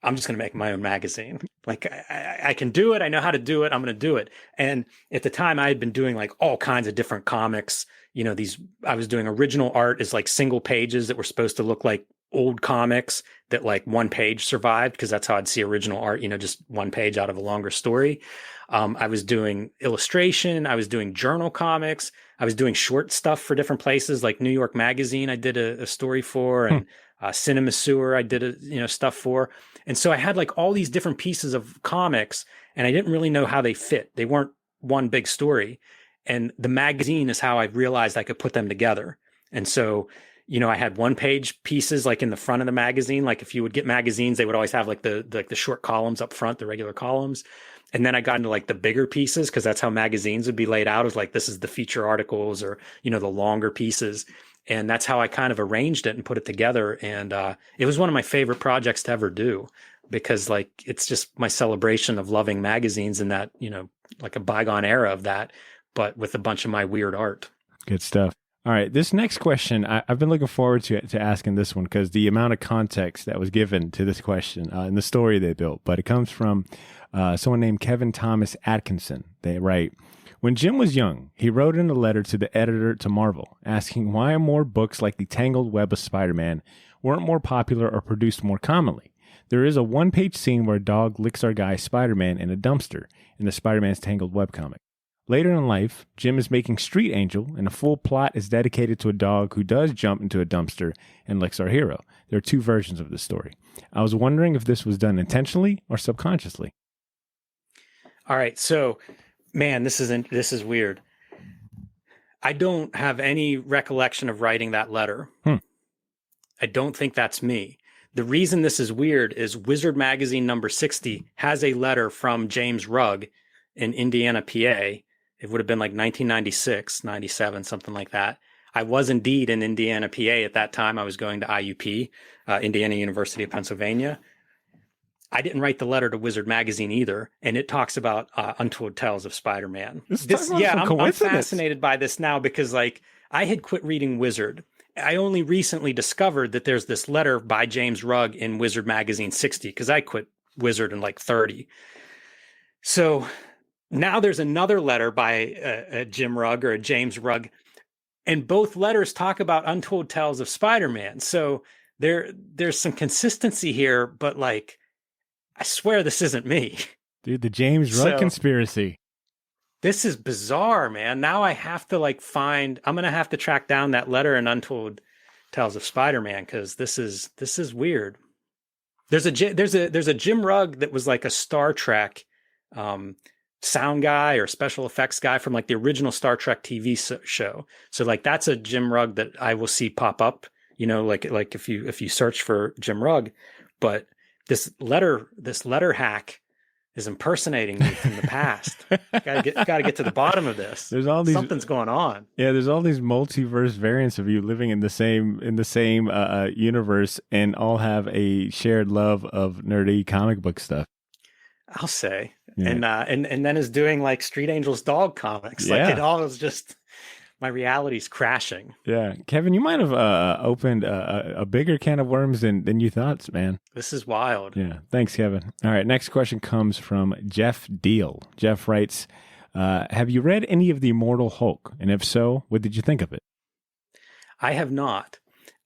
I'm just going to make my own magazine. Like I can do it. I know how to do it. I'm going to do it. And at the time I had been doing like all kinds of different comics. I was doing original art as like single pages that were supposed to look like old comics that like one page survived, because that's how I'd see original art, just one page out of a longer story. I was doing illustration. I was doing journal comics. I was doing short stuff for different places like New York Magazine. I did a story for, and Cinema Sewer I did stuff for. And so I had like all these different pieces of comics, and I didn't really know how they fit. They weren't one big story. And the magazine is how I realized I could put them together. And so, I had one page pieces like in the front of the magazine. Like if you would get magazines, they would always have like the short columns up front, the regular columns. And then I got into like the bigger pieces, because that's how magazines would be laid out, as like, this is the feature articles, or, the longer pieces. And that's how I kind of arranged it and put it together. And it was one of my favorite projects to ever do, because like, it's just my celebration of loving magazines and that, like a bygone era of that, but with a bunch of my weird art. Good stuff. All right. This next question, I've been looking forward to asking this one, because the amount of context that was given to this question and the story they built. But it comes from someone named Kevin Thomas Atkinson. They write, when Jim was young, he wrote in a letter to the editor to Marvel asking why more books like The Tangled Web of Spider-Man weren't more popular or produced more commonly. There is a one-page scene where a dog licks our guy Spider-Man in a dumpster in the Spider-Man's Tangled Web comic. Later in life, Jim is making Street Angel, and a full plot is dedicated to a dog who does jump into a dumpster and licks our hero. There are two versions of this story. I was wondering if this was done intentionally or subconsciously. All right, so, man, this is weird. I don't have any recollection of writing that letter. I don't think that's me. The reason this is weird is Wizard magazine number 60 has a letter from James Rugg in Indiana, PA. It would have been like 1996, 97, something like that. I was indeed in Indiana, PA at that time. I was going to IUP, Indiana University of Pennsylvania. I didn't write the letter to Wizard magazine either, and it talks about Untold Tales of Spider-Man. I'm fascinated by this now, because like I had quit reading Wizard. I only recently discovered that there's this letter by James Rugg in Wizard magazine 60, because I quit Wizard in like 30. So now there's another letter by a Jim Rugg or a James Rugg, and both letters talk about Untold Tales of Spider-Man. So there's some consistency here, but like, I swear this isn't me. Dude, the James Rugg conspiracy. This is bizarre, man. Now I have to like I'm going to have to track down that letter in Untold Tales of Spider-Man, because this is weird. There's a Jim Rugg that was like a Star Trek sound guy or special effects guy from like the original Star Trek TV show. So like that's a Jim Rugg that I will see pop up, like if you search for Jim Rugg. But this letter hack is impersonating me from the past. Gotta get to the bottom of this. There's all these, something's going on. Yeah, there's all these multiverse variants of you living in the same universe, and all have a shared love of nerdy comic book stuff. I'll say. Yeah. And then is doing like Street Angel's dog comics. Yeah. Like it all is just, my reality's crashing. Yeah. Kevin, you might have opened a bigger can of worms than you thought, man. This is wild. Yeah. Thanks, Kevin. All right. Next question comes from Jeff Deal. Jeff writes, have you read any of The Immortal Hulk? And if so, what did you think of it? I have not.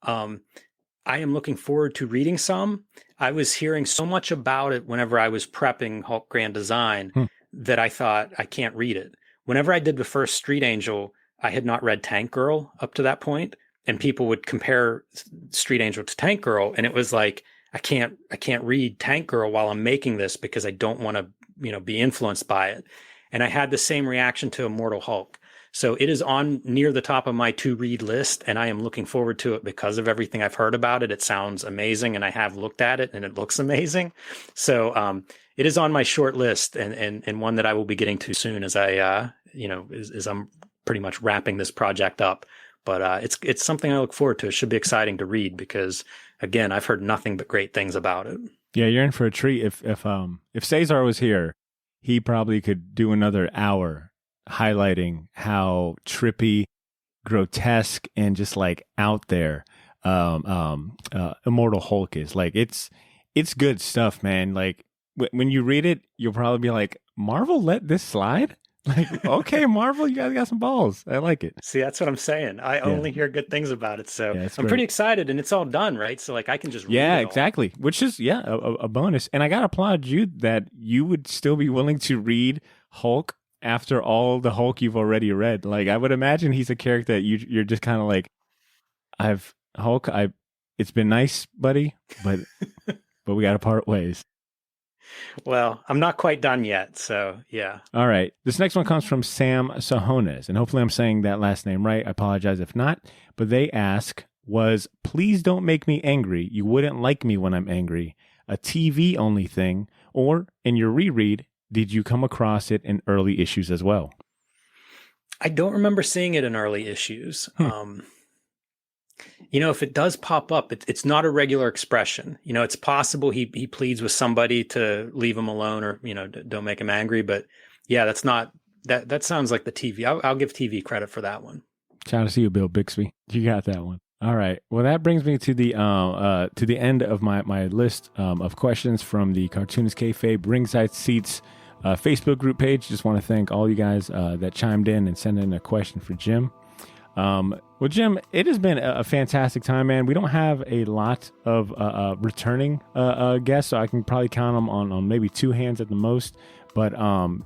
I am looking forward to reading some. I was hearing so much about it whenever I was prepping Hulk Grand Design that I thought I can't read it. Whenever I did the first Street Angel, I had not read Tank Girl up to that point, and people would compare Street Angel to Tank Girl, and it was like, I can't read Tank Girl while I'm making this because I don't want to, be influenced by it. And I had the same reaction to Immortal Hulk. So it is on near the top of my to-read list, and I am looking forward to it because of everything I've heard about it. It sounds amazing, and I have looked at it, and it looks amazing. So it is on my short list, and one that I will be getting to soon as I, as I'm pretty much wrapping this project up. But it's something I look forward to. It should be exciting to read because, again, I've heard nothing but great things about it. Yeah, you're in for a treat. If Cesar was here, he probably could do another hour highlighting how trippy, grotesque, and just like out there Immortal Hulk is. Like it's good stuff, man. Like when you read it, you'll probably be like, Marvel let this slide? Like, okay, Marvel, you guys got some balls. I like it. See, that's what I'm saying. I only hear good things about it. So I'm great. pretty excited, and it's all done, right? So like I can just read it all. Exactly. Which is, a bonus. And I got to applaud you that you would still be willing to read Hulk after all the Hulk you've already read. Like, I would imagine he's a character that you're just kind of like, it's been nice, buddy, but we got to part ways. Well, I'm not quite done yet, so yeah. All right. This next one comes from Sam Sahones, and hopefully I'm saying that last name right. I apologize if not. But they ask, was Please Don't Make Me Angry, You Wouldn't Like Me When I'm Angry, a TV-only thing, or in your reread, did you come across it in early issues as well? I don't remember seeing it in early issues. If it does pop up, it's not a regular expression. It's possible he pleads with somebody to leave him alone or, don't make him angry. But yeah, that's not, that sounds like the TV. I'll give TV credit for that one. Shout out to you, Bill Bixby. You got that one. All right. Well, that brings me to the end of my list of questions from the Cartoonist Kayfabe Ringside Seats Facebook group page. Just want to thank all you guys that chimed in and sent in a question for Jim. Well, Jim, it has been a fantastic time, man. We don't have a lot of returning guests, so I can probably count them on maybe two hands at the most. But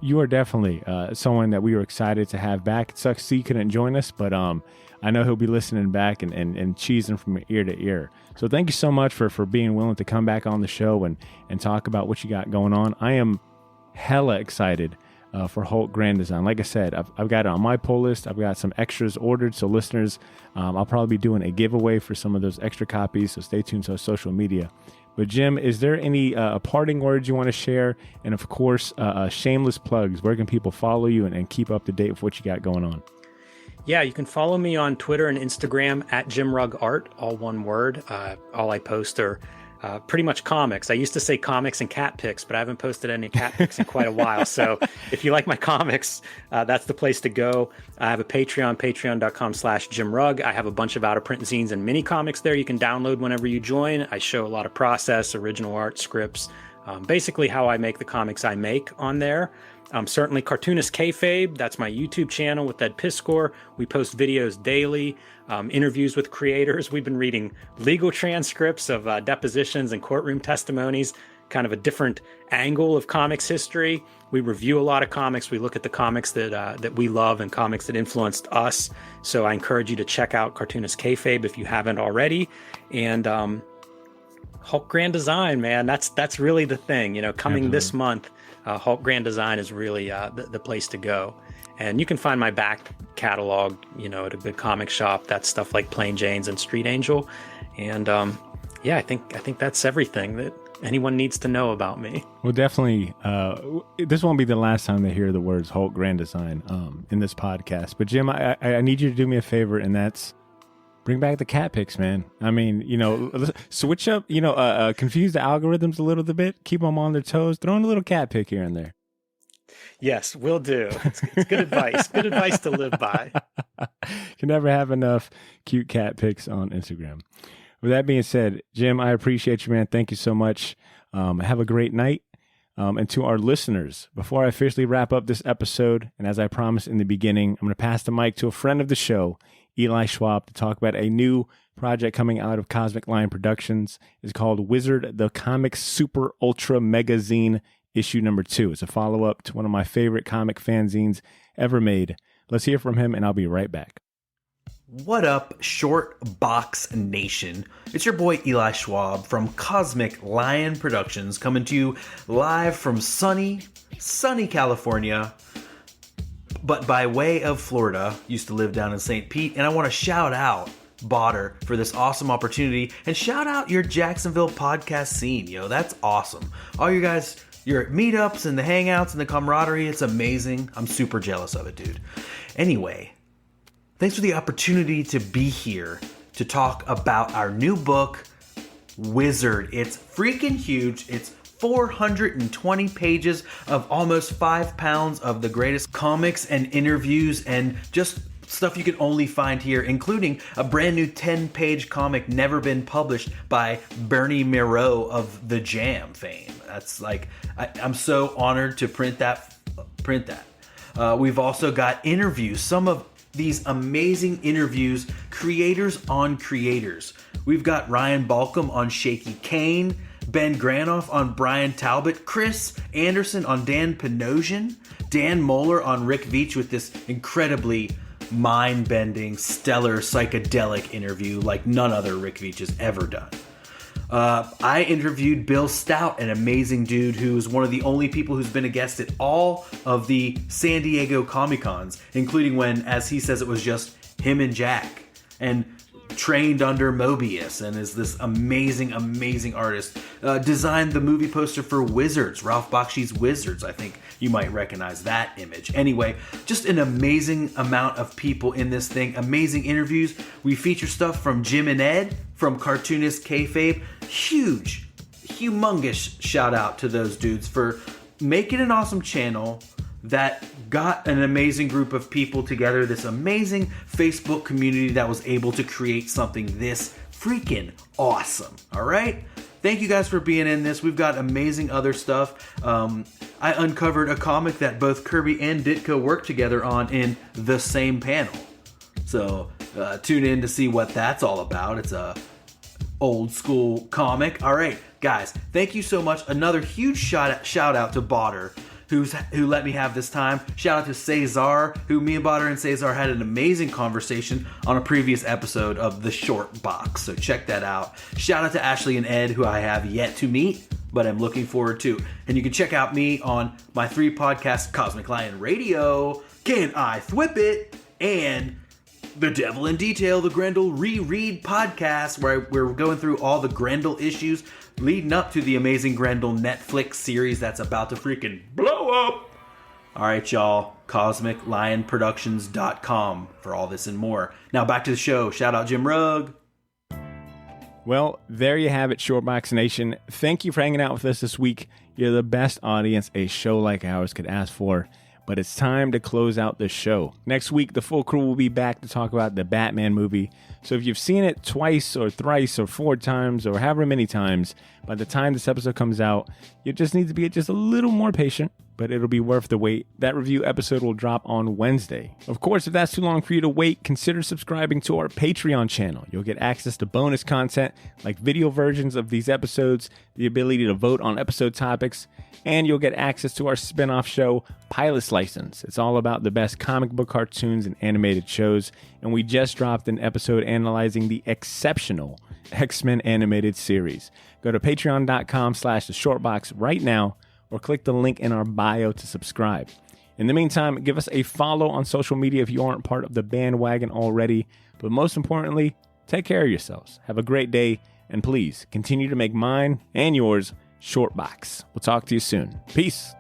you are definitely someone that we were excited to have back. It sucks he couldn't join us, but I know he'll be listening back and cheesing from ear to ear. So thank you so much for being willing to come back on the show and talk about what you got going on. I am hella excited for Hulk Grand Design. Like I said, I've got it on my pull list. I've got some extras ordered. So listeners, I'll probably be doing a giveaway for some of those extra copies. So stay tuned to our social media. But Jim, is there any parting words you want to share? And of course, shameless plugs. Where can people follow you and keep up to date with what you got going on? Yeah, you can follow me on Twitter and Instagram at JimRuggArt, all one word. All I post are pretty much comics. I used to say comics and cat pics, but I haven't posted any cat pics in quite a while. So if you like my comics, that's the place to go. I have a Patreon, patreon.com/JimRugg. I have a bunch of out-of-print zines and mini comics there you can download whenever you join. I show a lot of process, original art, scripts, basically how I make the comics I make on there. Certainly Cartoonist Kayfabe, that's my YouTube channel with Ed Piskor. We post videos daily, interviews with creators. We've been reading legal transcripts of depositions and courtroom testimonies, kind of a different angle of comics history. We review a lot of comics. We look at the comics that we love and comics that influenced us. So I encourage you to check out Cartoonist Kayfabe if you haven't already. And Hulk Grand Design, man, that's really the thing. Coming Absolutely. This month, Hulk Grand Design is really the place to go. And you can find my back catalog, at a good comic shop. That's stuff like Plain Jane's and Street Angel. And I think that's everything that anyone needs to know about me. Well, definitely, this won't be the last time they hear the words Hulk Grand Design in this podcast. But Jim, I need you to do me a favor, and that's Bring back the cat pics, man. I mean, switch up, confuse the algorithms a little bit, keep them on their toes, throw in a little cat pic here and there. Yes, will do. It's good advice. Good advice to live by. Can never have enough cute cat pics on Instagram. With that being said, Jim, I appreciate you, man. Thank you so much. Have a great night. And to our listeners, before I officially wrap up this episode, and as I promised in the beginning, I'm going to pass the mic to a friend of the show, Eli Schwab, to talk about a new project coming out of Cosmic Lion Productions. It's called Wiz祉rd, the Comix Super Ultra MegaZine, issue number 2. It's a follow-up to one of my favorite comic fanzines ever made. Let's hear from him, and I'll be right back. What up, Short Box Nation? It's your boy Eli Schwab from Cosmic Lion Productions, coming to you live from sunny California, but by way of Florida. Used to live down in St. Pete, and I want to shout out Botter for this awesome opportunity, and shout out your Jacksonville podcast scene. Yo, that's awesome. All you guys, your meetups and the hangouts and the camaraderie, it's amazing. I'm super jealous of it, dude. Anyway, thanks for the opportunity to be here to talk about our new book, Wiz祉rd. It's freaking huge. It's 420 pages of almost 5 pounds of the greatest comics and interviews and just stuff you can only find here, including a brand new 10-page comic never been published by Bernie Miro of The Jam fame. That's like, I'm so honored to print that. We've also got interviews, some of these amazing interviews, creators on creators. We've got Ryan Balcom on Shaky Kane, Ben Granoff on Brian Talbot, Chris Anderson on Dan Panosian, Dan Moeller on Rick Veitch with this incredibly mind-bending, stellar, psychedelic interview like none other Rick Veitch has ever done. I interviewed Bill Stout, an amazing dude who is one of the only people who's been a guest at all of the San Diego Comic-Cons, including when, as he says, it was just him and Jack, and trained under Mobius, and is this amazing artist. Designed the movie poster for Wizards, Ralph Bakshi's Wizards. I think you might recognize that image. Anyway, just an amazing amount of people in this thing. Amazing interviews. We feature stuff from Jim and Ed, from Cartoonist Kayfabe. Humongous shout out to those dudes for making an awesome channel that got an amazing group of people together, this amazing Facebook community that was able to create something this freaking awesome. All right? Thank you guys for being in this. We've got amazing other stuff. I uncovered a comic that both Kirby and Ditko worked together on in the same panel. So tune in to see what that's all about. It's a old school comic. All right, guys, thank you so much. Another huge shout out to Botter, who let me have this time. Shout out to Cesar, who me and Botter and Cesar had an amazing conversation on a previous episode of The Short Box, so check that out. Shout out to Ashley and Ed, who I have yet to meet, but I'm looking forward to. And you can check out me on my 3 podcasts, Cosmic Lion Radio, Can I Thwip It, and The Devil in Detail, the Grendel Reread podcast, where we're going through all the Grendel issues leading up to the amazing Grendel Netflix series that's about to freaking blow up. All right, y'all. CosmicLionProductions.com for all this and more. Now back to the show. Shout out Jim Rugg. Well, there you have it, Shortbox Nation. Thank you for hanging out with us this week. You're the best audience a show like ours could ask for. But it's time to close out this show. Next week, the full crew will be back to talk about the Batman movie. So if you've seen it twice or thrice or 4 times or however many times, by the time this episode comes out, you just need to be just a little more patient, but it'll be worth the wait. That review episode will drop on Wednesday. Of course, if that's too long for you to wait, consider subscribing to our Patreon channel. You'll get access to bonus content like video versions of these episodes, the ability to vote on episode topics, and you'll get access to our spin-off show, Pilot's License. It's all about the best comic book cartoons and animated shows, and we just dropped an episode analyzing the exceptional X-Men animated series. Go to patreon.com/theshortbox right now, or click the link in our bio to subscribe. In the meantime, give us a follow on social media if you aren't part of the bandwagon already. But most importantly, take care of yourselves. Have a great day, and please continue to make mine and yours Shortbox. We'll talk to you soon. Peace.